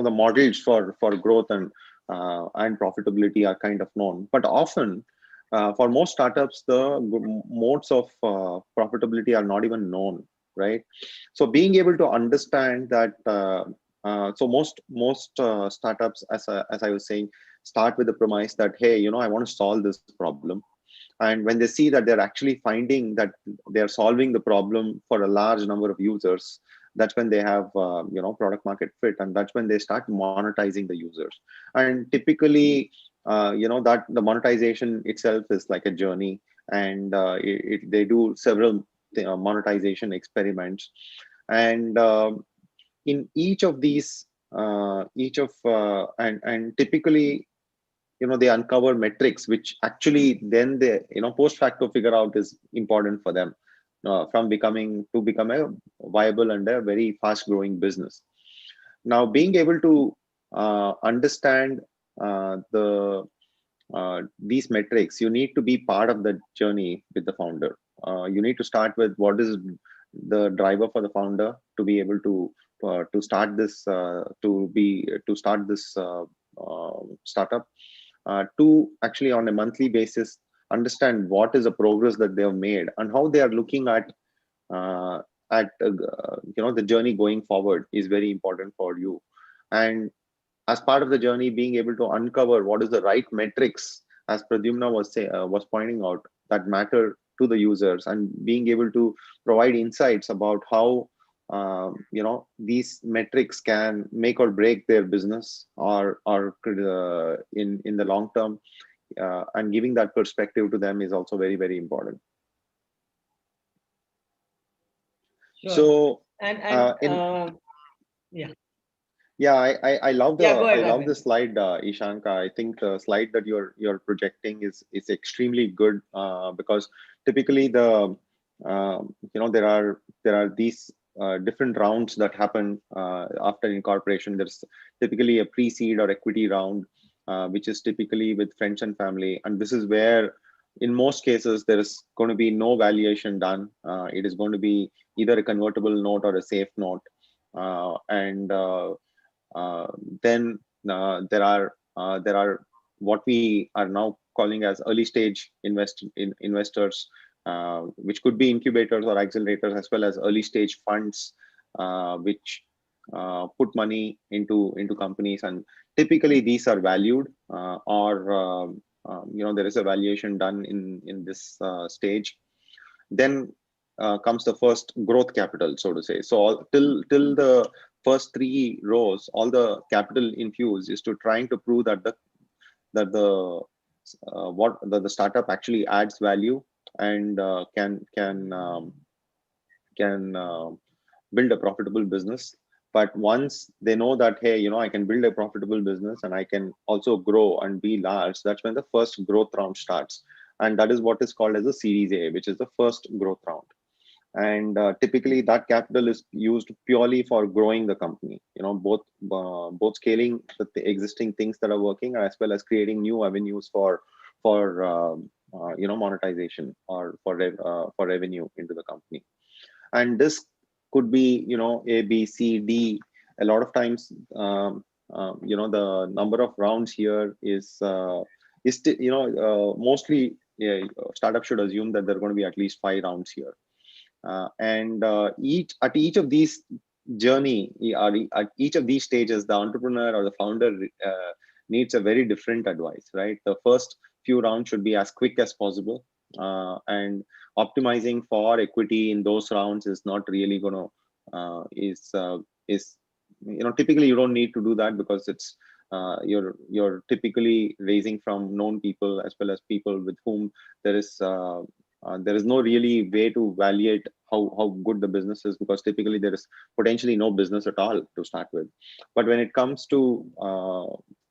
D: of the models for growth and profitability are kind of known. But often, for most startups, the modes of profitability are not even known, right? So being able to understand that. So most startups, as I was saying, start with the premise that, hey, I want to solve this problem. And when they see that they're actually finding that they're solving the problem for a large number of users, that's when they have product market fit, and that's when they start monetizing the users. And typically, that the monetization itself is like a journey, and they do several monetization experiments. And in each of these and typically, they uncover metrics which actually then they post facto figure out is important for them, from become a viable and a very fast growing business. Now, being able to understand these metrics, you need to be part of the journey with the founder. You need to start with what is the driver for the founder to be able to start this startup, to actually on a monthly basis understand what is the progress that they have made and how they are looking at the journey going forward is very important for you. And as part of the journey, being able to uncover what is the right metrics, as Pradyumna was pointing out, that matter to the users, and being able to provide insights about how these metrics can make or break their business or in the long term, and giving that perspective to them is also very, very important.
B: Sure.
D: So
B: yeah,
D: I love
B: go ahead,
D: I love the slide, Ishanka. I think the slide that you're projecting is extremely good, because typically there are these different rounds that happen after incorporation. There's typically a pre-seed or equity round, which is typically with friends and family, and this is where in most cases there is going to be no valuation done. It is going to be either a convertible note or a safe note, and then there are what we are now calling as early stage investors, which could be incubators or accelerators, as well as early stage funds, which put money into companies, and typically these are valued, or there is a valuation done in this stage. Then comes the first growth capital, so to say. So till the first 3 rows, all the capital infused is to trying to prove that the startup actually adds value and can build a profitable business. But once they know that, hey, I can build a profitable business and I can also grow and be large, that's when the first growth round starts. And that is what is called as a Series A, which is the first growth round. And typically that capital is used purely for growing the company, both scaling the existing things that are working, as well as creating new avenues for monetization or for revenue into the company. And this could be A, B, C, D. A lot of times the number of rounds here is mostly, startup should assume that there are going to be at least 5 rounds here. And each of these journey, at each of these stages, the entrepreneur or the founder needs a very different advice, right? The few rounds should be as quick as possible, and optimizing for equity in those rounds is not really going to is typically you don't need to do that, because it's you're typically raising from known people as well as people with whom there is no really way to evaluate how good the business is, because typically there is potentially no business at all to start with. But when it comes to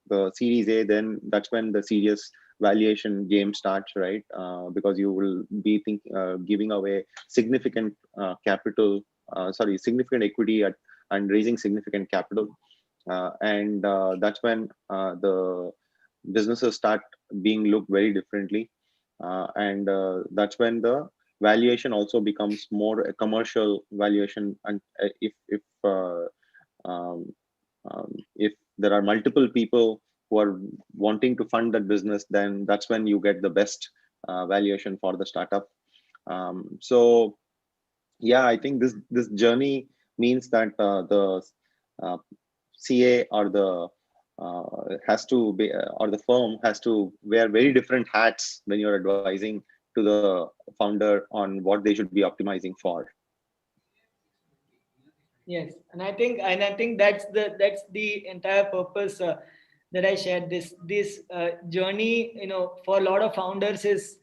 D: the Series A, then that's when the serious valuation game starts, right? Because you will be giving away significant significant equity and raising significant capital, and that's when the businesses start being looked very differently, and that's when the valuation also becomes more a commercial valuation. And um, if there are multiple people who are wanting to fund that business, then that's when you get the best valuation for the startup. So yeah, I think this journey means that the uh, CA or the has to be or the firm has to wear very different hats when you're advising to the founder on what they should be optimizing for.
B: Yes, and I think that's the entire purpose that I shared. This journey, for a lot of founders is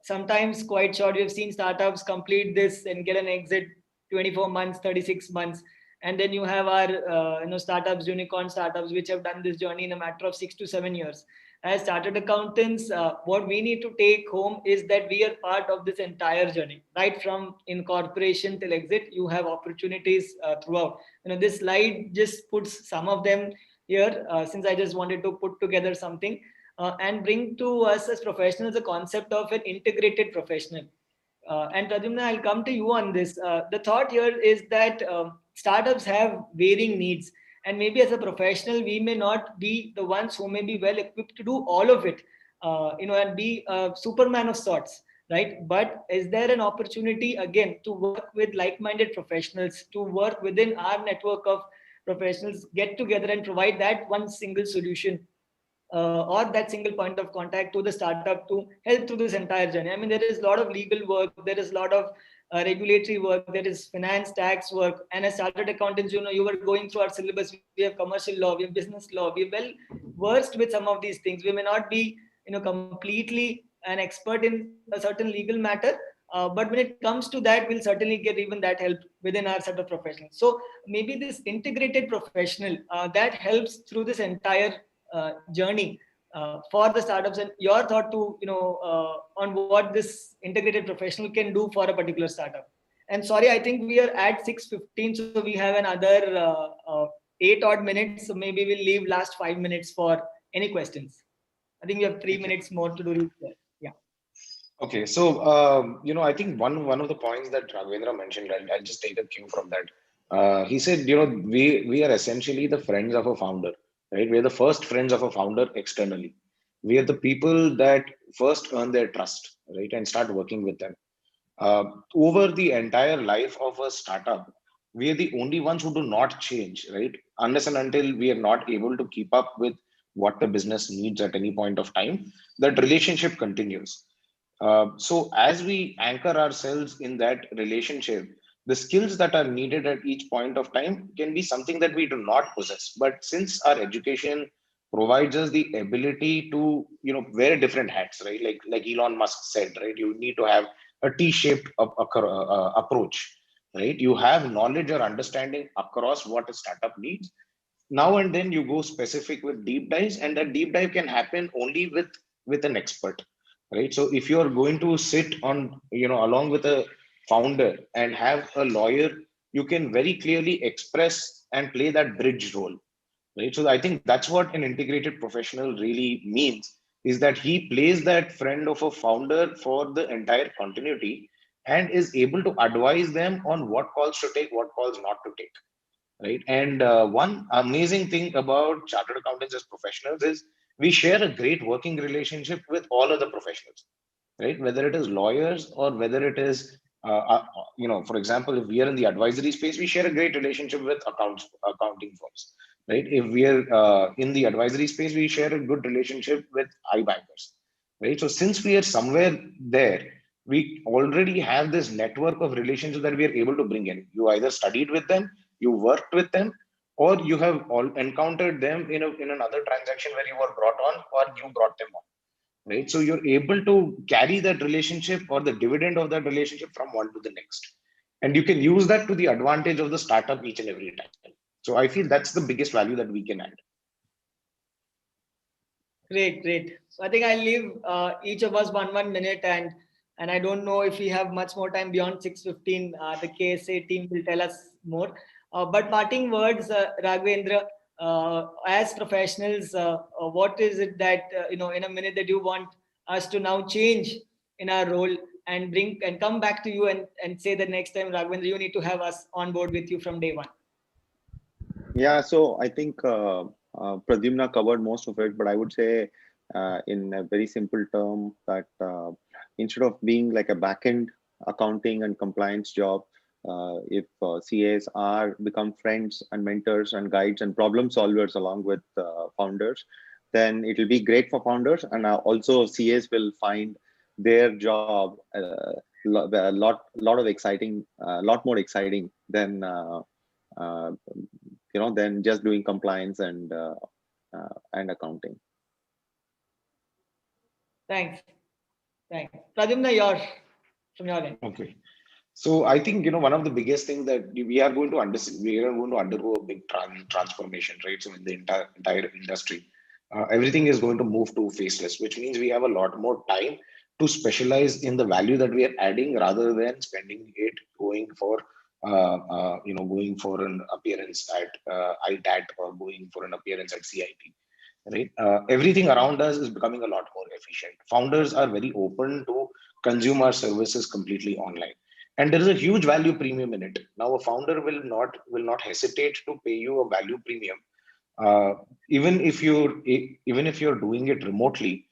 B: sometimes quite short. We've seen startups complete this and get an exit 24 months, 36 months, and then you have our startups, unicorn startups, which have done this journey in a matter of 6 to 7 years. As chartered accountants, what we need to take home is that we are part of this entire journey, right from incorporation till exit. You have opportunities throughout. This slide just puts some of them here, since I just wanted to put together something and bring to us as professionals the concept of an integrated professional. And Pradyumna, I'll come to you on this. The thought here is that startups have varying needs, and maybe as a professional, we may not be the ones who may be well equipped to do all of it, and be a Superman of sorts, right? But is there an opportunity again to work with like-minded professionals, to work within our network of professionals, get together and provide that one single solution, or that single point of contact to the startup to help through this entire journey? I mean, there is a lot of legal work, there is a lot of regulatory work, there is finance, tax work, and as chartered accountants, you were going through our syllabus. We have commercial law, we have business law, we're well versed with some of these things. We may not be, completely an expert in a certain legal matter, but when it comes to that, we'll certainly get even that help within our set of professionals. So maybe this integrated professional that helps through this entire journey for the startups, and your thought to on what this integrated professional can do for a particular startup. And sorry, I think we are at 6:15, so we have another 8 odd minutes, so maybe we'll leave last 5 minutes for any questions. I think we have 3 minutes more to do there. Yeah.
C: Okay, so I think one of the points that Raghavendra mentioned, I'll just take a cue from that. He said, we are essentially the friends of a founder, right? We are the first friends of a founder externally. We are the people that first earn their trust, right, and start working with them. Over the entire life of a startup, we are the only ones who do not change, right? Unless and until we are not able to keep up with what the business needs at any point of time, that relationship continues. So as we anchor ourselves in that relationship, the skills that are needed at each point of time can be something that we do not possess. But since our education provides us the ability to, wear different hats, right? Like Elon Musk said, right? You need to have a T-shaped approach, right? You have knowledge or understanding across what a startup needs. Now and then you go specific with deep dives, and that deep dive can happen only with an expert, right? So if you're going to sit on, along with a founder and have a lawyer, you can very clearly express and play that bridge role, right? So I think that's what an integrated professional really means, is that he plays that friend of a founder for the entire continuity and is able to advise them on what calls to take, what calls not to take, right? And one amazing thing about chartered accountants as professionals is we share a great working relationship with all other professionals, right? Whether it is lawyers or whether it is, for example, if we are in the advisory space, we share a great relationship with accounting firms, right? If we are in the advisory space, we share a good relationship with iBankers, right? So since we are somewhere there, we already have this network of relationships that we are able to bring in. You either studied with them, you worked with them, or you have all encountered them in another transaction where you were brought on or you brought them on, right? So you're able to carry that relationship or the dividend of that relationship from one to the next. And you can use that to the advantage of the startup each and every time. So I feel that's the biggest value that we can add.
B: Great, great. So I think I'll leave each of us one minute, and I don't know if we have much more time beyond 6:15. The KSA team will tell us more. But parting words, Raghavendra, as professionals, what is it that in a minute that you want us to now change in our role and bring and come back to you and say that next time, Raghavendra, you need to have us on board with you from day one.
D: Yeah, so I think Pradyumna covered most of it, but I would say in a very simple term that instead of being like a backend accounting and compliance job, if CAs are become friends and mentors and guides and problem solvers along with founders, then it will be great for founders, and also CAs will find their job lot of exciting, lot more exciting than than just doing compliance and accounting.
B: Thanks. Thanks. Pradyumna, from your end.
C: Okay. So I think, one of the biggest things that we are going to undergo a big transformation, right? So in the entire industry, everything is going to move to faceless, which means we have a lot more time to specialize in the value that we are adding rather than spending it going for an appearance at ITAT or going for an appearance at CIP, right? Everything around us is becoming a lot more efficient. Founders are very open to consume our services completely online, and there is a huge value premium in it. Now, a founder will not hesitate to pay you a value premium, uh, even if you're doing it remotely,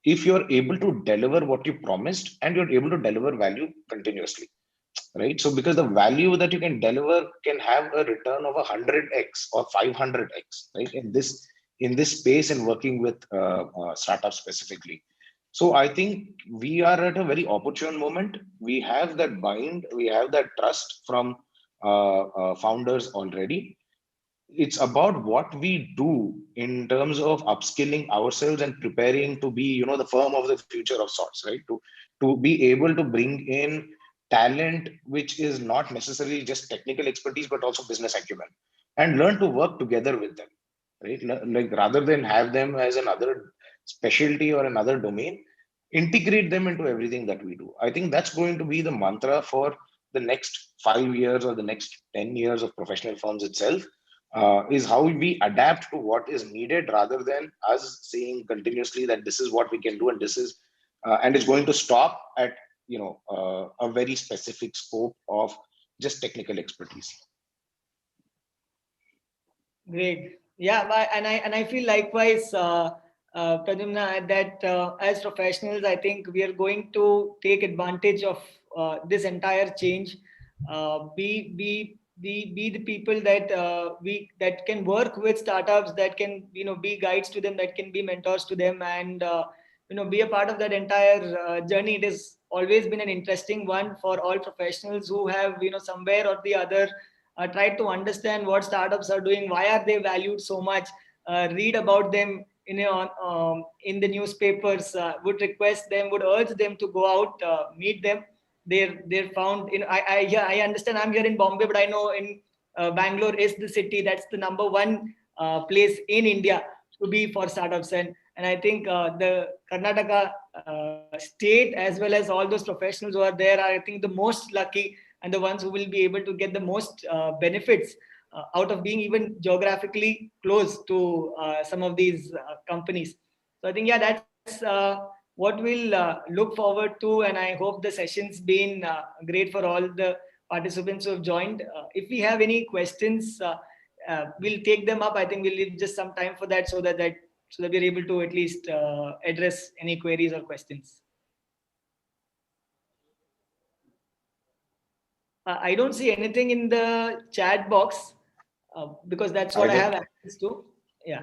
C: if you're able to deliver what you promised and you're able to deliver value continuously, right? So because the value that you can deliver can have a return of 100x or 500x, right? In this space and working with startups specifically. So I think we are at a very opportune moment. We have that we have that trust from founders already. It's about what we do in terms of upskilling ourselves and preparing to be, the firm of the future of sorts, right? To be able to bring in talent which is not necessarily just technical expertise but also business acumen, and learn to work together with them, right? Like, rather than have them as another specialty or another domain, integrate them into everything that we do. I think that's going to be the mantra for the next 5 years or the next 10 years of professional firms itself, is how we adapt to what is needed rather than us saying continuously that this is what we can do and this is and it's going to stop at a very specific scope of just technical expertise.
B: Great. Yeah, and I feel likewise, Pradyumna, that as professionals, I think we are going to take advantage of this entire change. Be the people that that can work with startups, that can be guides to them, that can be mentors to them, and be a part of that entire journey. It has always been an interesting one for all professionals who have somewhere or the other try to understand what startups are doing, why are they valued so much, read about them in the newspapers, would request them, would urge them to go out, meet them. They're found in I understand I'm here in Bombay, but I know in Bangalore is the city that's the number one place in India to be for startups, and I think the Karnataka state, as well as all those professionals who are there, are, I think, the most lucky and the ones who will be able to get the most benefits out of being even geographically close to some of these companies. So I think, yeah, that's what we'll look forward to, and I hope the session's been great for all the participants who have joined. If we have any questions, we'll take them up. I think we'll leave just some time for that, so that we're able to at least address any queries or questions. I don't see anything in the chat box because that's what I have access to. Yeah.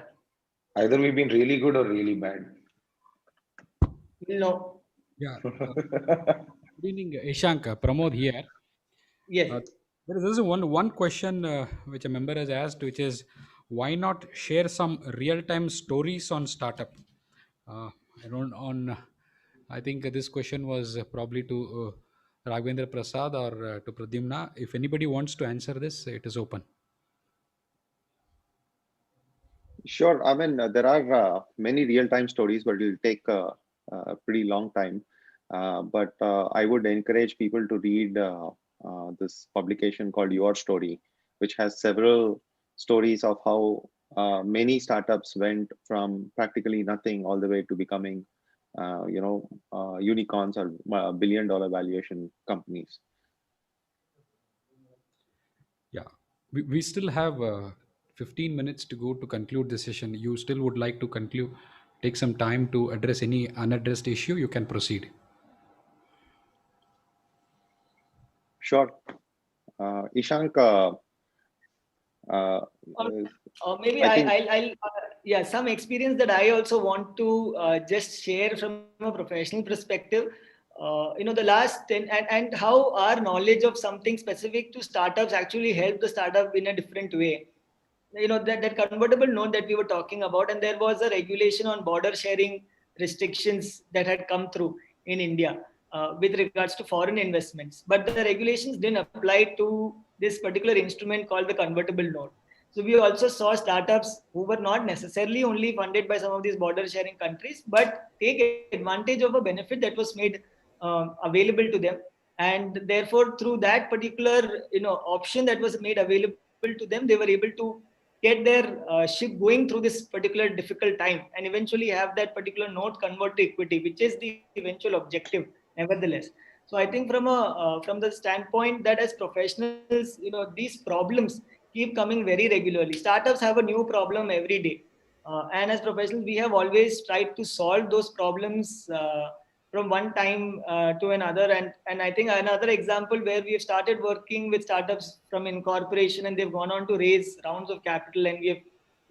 C: Either we've been really good or really bad.
B: We'll know.
E: Yeah. Good evening, Ishank. Pramod here.
B: Yes.
E: There is also one question which a member has asked, which is why not share some real-time stories on startup? I don't on. I think this question was probably to Raghavendra Prasad or to Pradyumna. If anybody wants to answer this, it is open.
D: Sure. I mean, there are many real-time stories, but it'll take a pretty long time. But I would encourage people to read this publication called Your Story, which has several stories of how many startups went from practically nothing all the way to becoming, unicorns or billion-dollar valuation companies.
E: Yeah, we still have 15 minutes to go to conclude the session. You still would like to conclude, take some time to address any unaddressed issue, you can proceed.
D: Sure. Ishank, uh,
B: Maybe
D: I think
B: yeah, some experience that I also want to just share from a professional perspective. The last 10 and how our knowledge of something specific to startups actually help the startup in a different way. That convertible note that we were talking about, and there was a regulation on border sharing restrictions that had come through in India with regards to foreign investments, but the regulations didn't apply to this particular instrument called the convertible note. So we also saw startups who were not necessarily only funded by some of these border sharing countries, but take advantage of a benefit that was made available to them, and therefore through that particular option that was made available to them, they were able to get their ship going through this particular difficult time and eventually have that particular note convert to equity, which is the eventual objective nevertheless. So I think from the standpoint that as professionals, these problems keep coming very regularly. Startups have a new problem every day, and as professionals we have always tried to solve those problems from one time to another. And I think another example where we have started working with startups from incorporation and they've gone on to raise rounds of capital, and we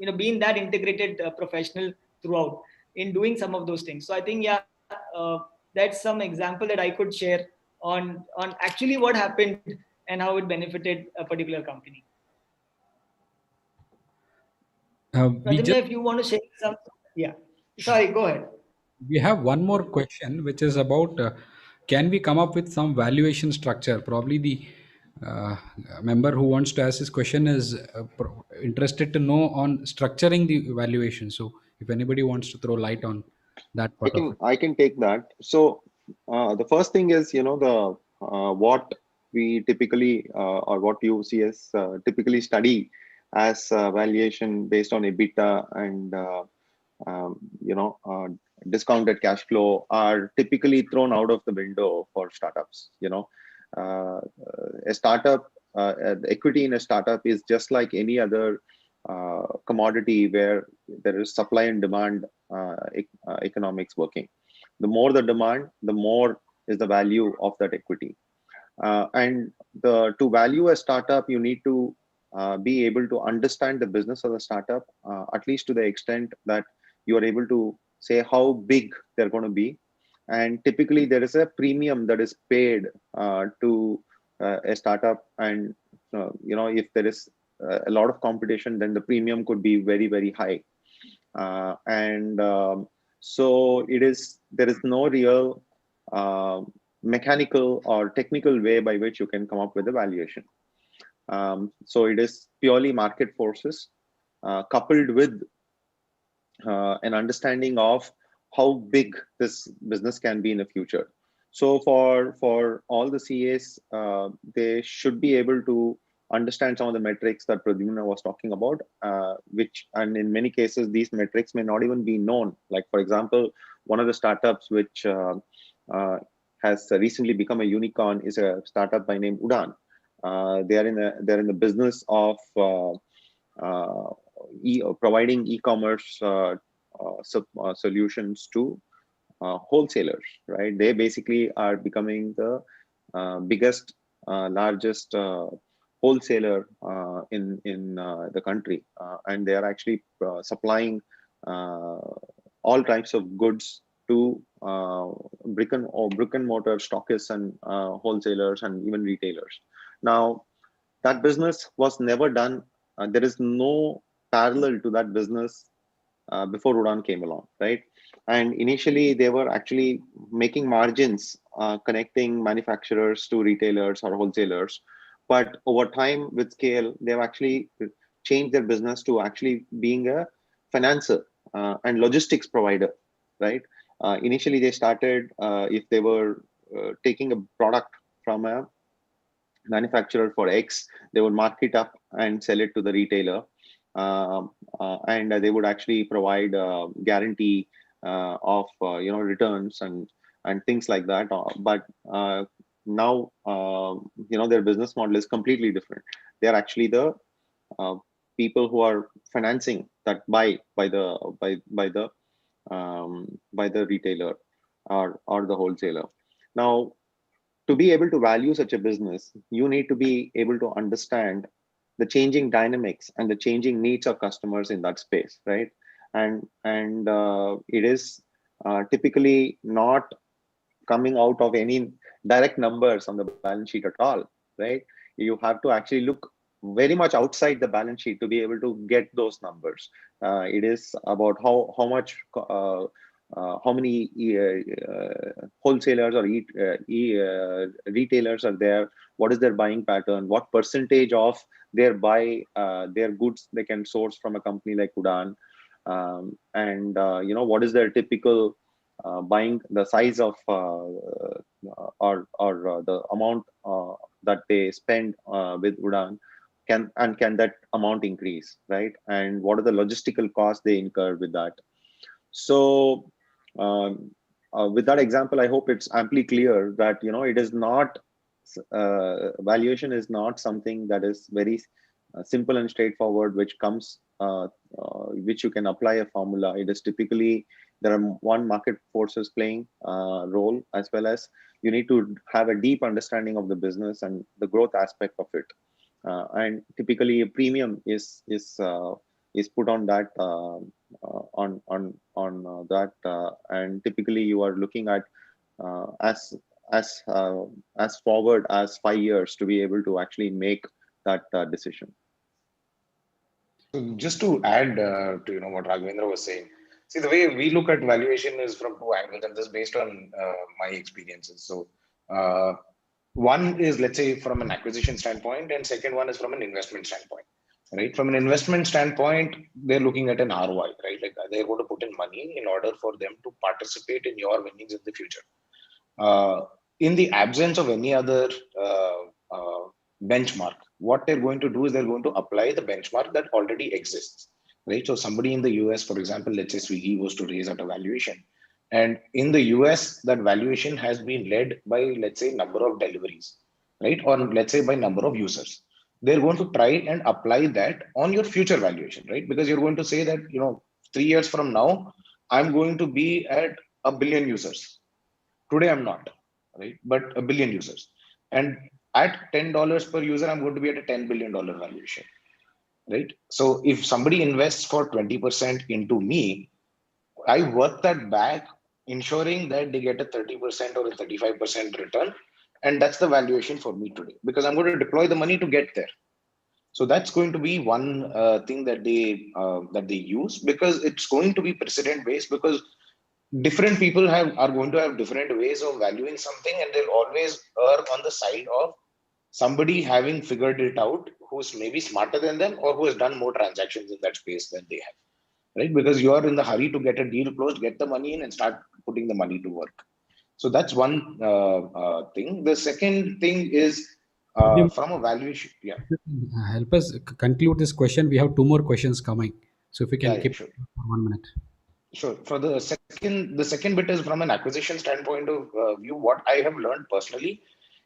B: have been that integrated professional throughout in doing some of those things. So I think, yeah, that's some example that I could share on actually what happened and how it benefited a particular company.
E: We just
B: Pradyumna, if you want to share some, yeah, sorry, go ahead.
E: we have one more question, which is about can we come up with some valuation structure? Probably the uh, member who wants to ask this question is interested to know on structuring the valuation. So, if anybody wants to throw light on that
D: I
E: part of
D: can
E: it.
D: I can take that. So the first thing is, the what we typically or what UCS typically study as valuation based on EBITDA and um, you know uh, discounted cash flow are typically thrown out of the window for startups. A startup, the equity in a startup is just like any other commodity where there is supply and demand economics working. The more the demand, the more is the value of that equity. And to value a startup, you need to be able to understand the business of the startup, at least to the extent that you are able to say how big they're going to be. And typically, there is a premium that is paid to a startup, and if there is a lot of competition, then the premium could be very, very high. And So there is no real mechanical or technical way by which you can come up with a valuation. So it is purely market forces coupled with an understanding of how big this business can be in the future. So for all the CAs, they should be able to understand some of the metrics that Pradyumna was talking about, and in many cases, these metrics may not even be known. Like, for example, one of the startups which has recently become a unicorn is a startup by name Udaan. They're in the business of providing e-commerce solutions to wholesalers, right? They basically are becoming the biggest, largest wholesaler in the country, and they are actually supplying all types of goods to brick and mortar stockists and wholesalers and even retailers. Now, that business was never done. There is no parallel to that business before Udaan came along, right? And initially, they were actually making margins, connecting manufacturers to retailers or wholesalers. But over time, with scale, they've actually changed their business to actually being a financer and logistics provider, right? Initially, they started if they were taking a product from a manufacturer for X, they would mark it up and sell it to the retailer. And they would actually provide guarantee of returns and things like that. But now their business model is completely different. They are actually the people who are financing that buy by the retailer or the wholesaler. Now, to be able to value such a business, you need to be able to understand the changing dynamics and the changing needs of customers in that space, right? And it is typically not coming out of any direct numbers on the balance sheet at all, right? You have to actually look very much outside the balance sheet to be able to get those numbers. It is about how much how many wholesalers or retailers are there, what is their buying pattern, what percentage of their their goods they can source from a company like Udaan, and what is their typical buying, the size of or the amount that they spend with Udaan, can that amount increase, right? And what are the logistical costs they incur with that? So with that example, I hope it's amply clear that it is not valuation is not something that is very simple and straightforward, which comes which you can apply a formula. It is typically there are one market forces playing role, as well as you need to have a deep understanding of the business and the growth aspect of it. And typically a premium is put on that that, and typically you are looking at as forward as 5 years to be able to actually make that decision.
C: So just to add to what Raghavendra was saying, see, the way we look at valuation is from two angles, and this is based on my experiences. So one is, let's say, from an acquisition standpoint, and second one is from an investment standpoint. Right, from an investment standpoint, they're looking at an ROI, right? Like they're going to put in money in order for them to participate in your winnings in the future. In the absence of any other benchmark, what they're going to do is they're going to apply the benchmark that already exists, right? So somebody in the US, for example, let's say Swiggy was to raise at a valuation, and in the US, that valuation has been led by, let's say, number of deliveries, right? Or let's say by number of users. They're going to try and apply that on your future valuation, right? Because you're going to say that, 3 years from now, I'm going to be at 1 billion users. Today, I'm not, right? But 1 billion users. And at $10 per user, I'm going to be at a $10 billion valuation, right? So if somebody invests for 20% into me, I work that back, ensuring that they get a 30% or a 35% return. And that's the valuation for me today, because I'm going to deploy the money to get there. So that's going to be one thing that they use, because it's going to be precedent based, because different people are going to have different ways of valuing something, and they'll always err on the side of somebody having figured it out, who's maybe smarter than them or who has done more transactions in that space than they have, right? Because you are in the hurry to get a deal closed, get the money in and start putting the money to work. So that's one thing. The second thing is from a valuation. Yeah.
E: Help us conclude this question. We have two more questions coming. So if we can keep
C: Sure.
E: for 1 minute.
C: Sure. For the second bit is from an acquisition standpoint of view. What I have learned personally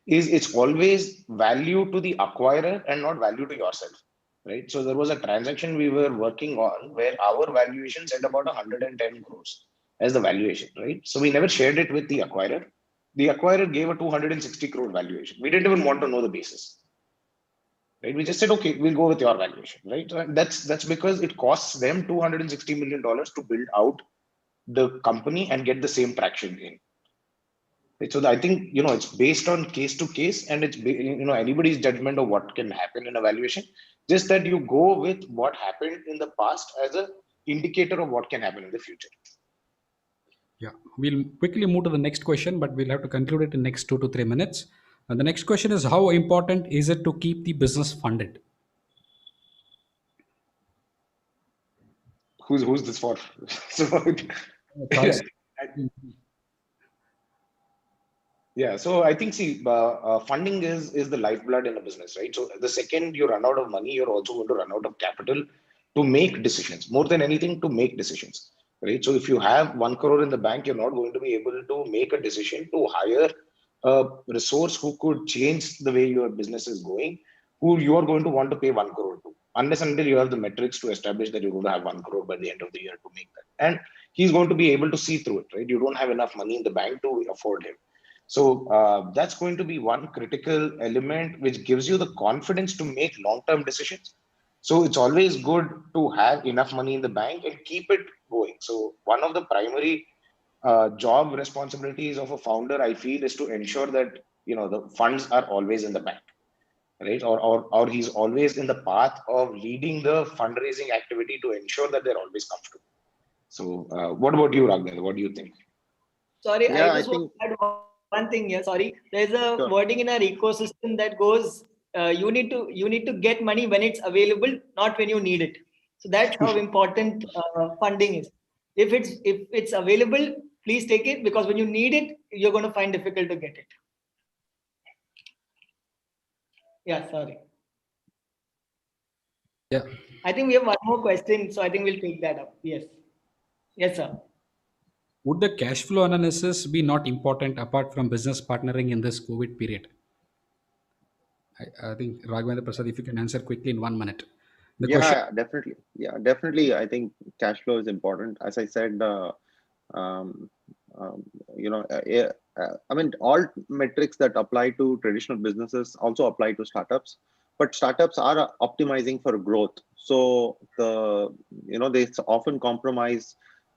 C: is it's always value to the acquirer and not value to yourself, right? So there was a transaction we were working on where our valuation said about 110 crores as the valuation, right? So we never shared it with the acquirer. The acquirer gave a 260 crore valuation. We didn't even want to know the basis, right? We just said, okay, we'll go with your valuation, right? That's because it costs them $260 million to build out the company and get the same traction in. Right? So I think, it's based on case to case, and it's, anybody's judgment of what can happen in evaluation. Just that you go with what happened in the past as a indicator of what can happen in the future.
E: Yeah, we'll quickly move to the next question, but we'll have to conclude it in next 2 to 3 minutes. And the next question is, how important is it to keep the business funded?
C: Who's this for? So
E: Charles.
C: yeah, so I think, see, funding is the lifeblood in a business, right? So the second you run out of money, you're also going to run out of capital to make decisions. More than anything, to make decisions, right? So if you have 1 crore in the bank, you're not going to be able to make a decision to hire a resource who could change the way your business is going, who you are going to want to pay 1 crore to, unless until you have the metrics to establish that you're going to have 1 crore by the end of the year to make that. And he's going to be able to see through it, right? You don't have enough money in the bank to afford him. So that's going to be one critical element which gives you the confidence to make long-term decisions. So it's always good to have enough money in the bank and keep it going. So one of the primary job responsibilities of a founder, I feel, is to ensure that the funds are always in the bank, right? Or he's always in the path of leading the fundraising activity to ensure that they're always comfortable. So what about you, Raghav? What do you think?
B: Sorry,
D: Yeah,
B: I just want to add one thing here. Sorry, there's a
D: Sure.
B: wording in our ecosystem that goes, you need to get money when it's available, not when you need it. So that's how important funding is. If it's available, please take it, because when you need it, you're going to find difficult to get it. Yeah, sorry.
E: Yeah.
B: I think we have one more question, so I think we'll take that up. Yes. Yes, sir.
E: Would the cash flow analysis be not important apart from business partnering in this COVID period? I think Raghavendra Prasad, if you can answer quickly in 1 minute. The question.
D: Yeah, definitely. Yeah, definitely. I think cash flow is important. As I said, um, I mean, all metrics that apply to traditional businesses also apply to startups, but startups are optimizing for growth. So they often compromise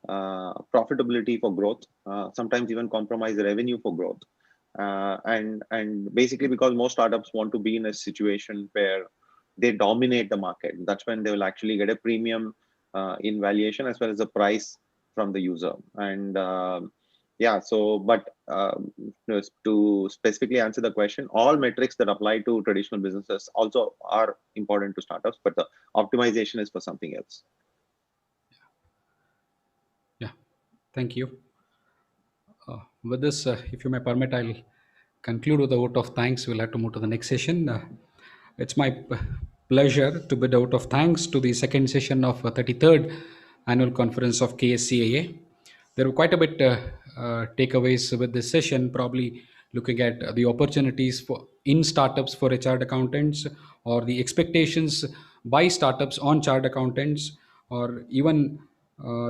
D: profitability for growth, sometimes even compromise revenue for growth. And basically, because most startups want to be in a situation where they dominate the market, that's when they will actually get a premium in valuation as well as the price from the user. And but to specifically answer the question, all metrics that apply to traditional businesses also are important to startups, but the optimization is for something else.
E: Yeah, thank you. With this, if you may permit, I'll conclude with a vote of thanks. We'll have to move to the next session. It's my pleasure to bid a vote of thanks to the second session of 33rd annual conference of KSCAA. There were quite a bit takeaways with this session, probably looking at the opportunities in startups for chartered accountants, or the expectations by startups on chartered accountants, or even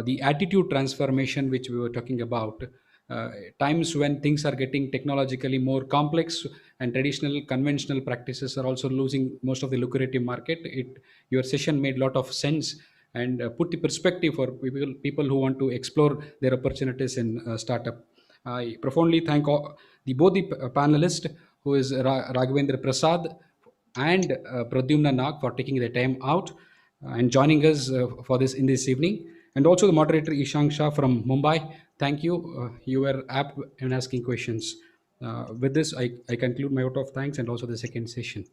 E: the attitude transformation which we were talking about. Times when things are getting technologically more complex and traditional conventional practices are also losing most of the lucrative market. Your session made a lot of sense and put the perspective for people who want to explore their opportunities in startup. I profoundly thank both the panelists, who is Raghavendra Prasad and Pradyumna Nag, for taking the time out and joining us for this in this evening, and also the moderator Ishang Shah from Mumbai. Thank you. You were apt in asking questions. With this, I conclude my vote of thanks and also the second session.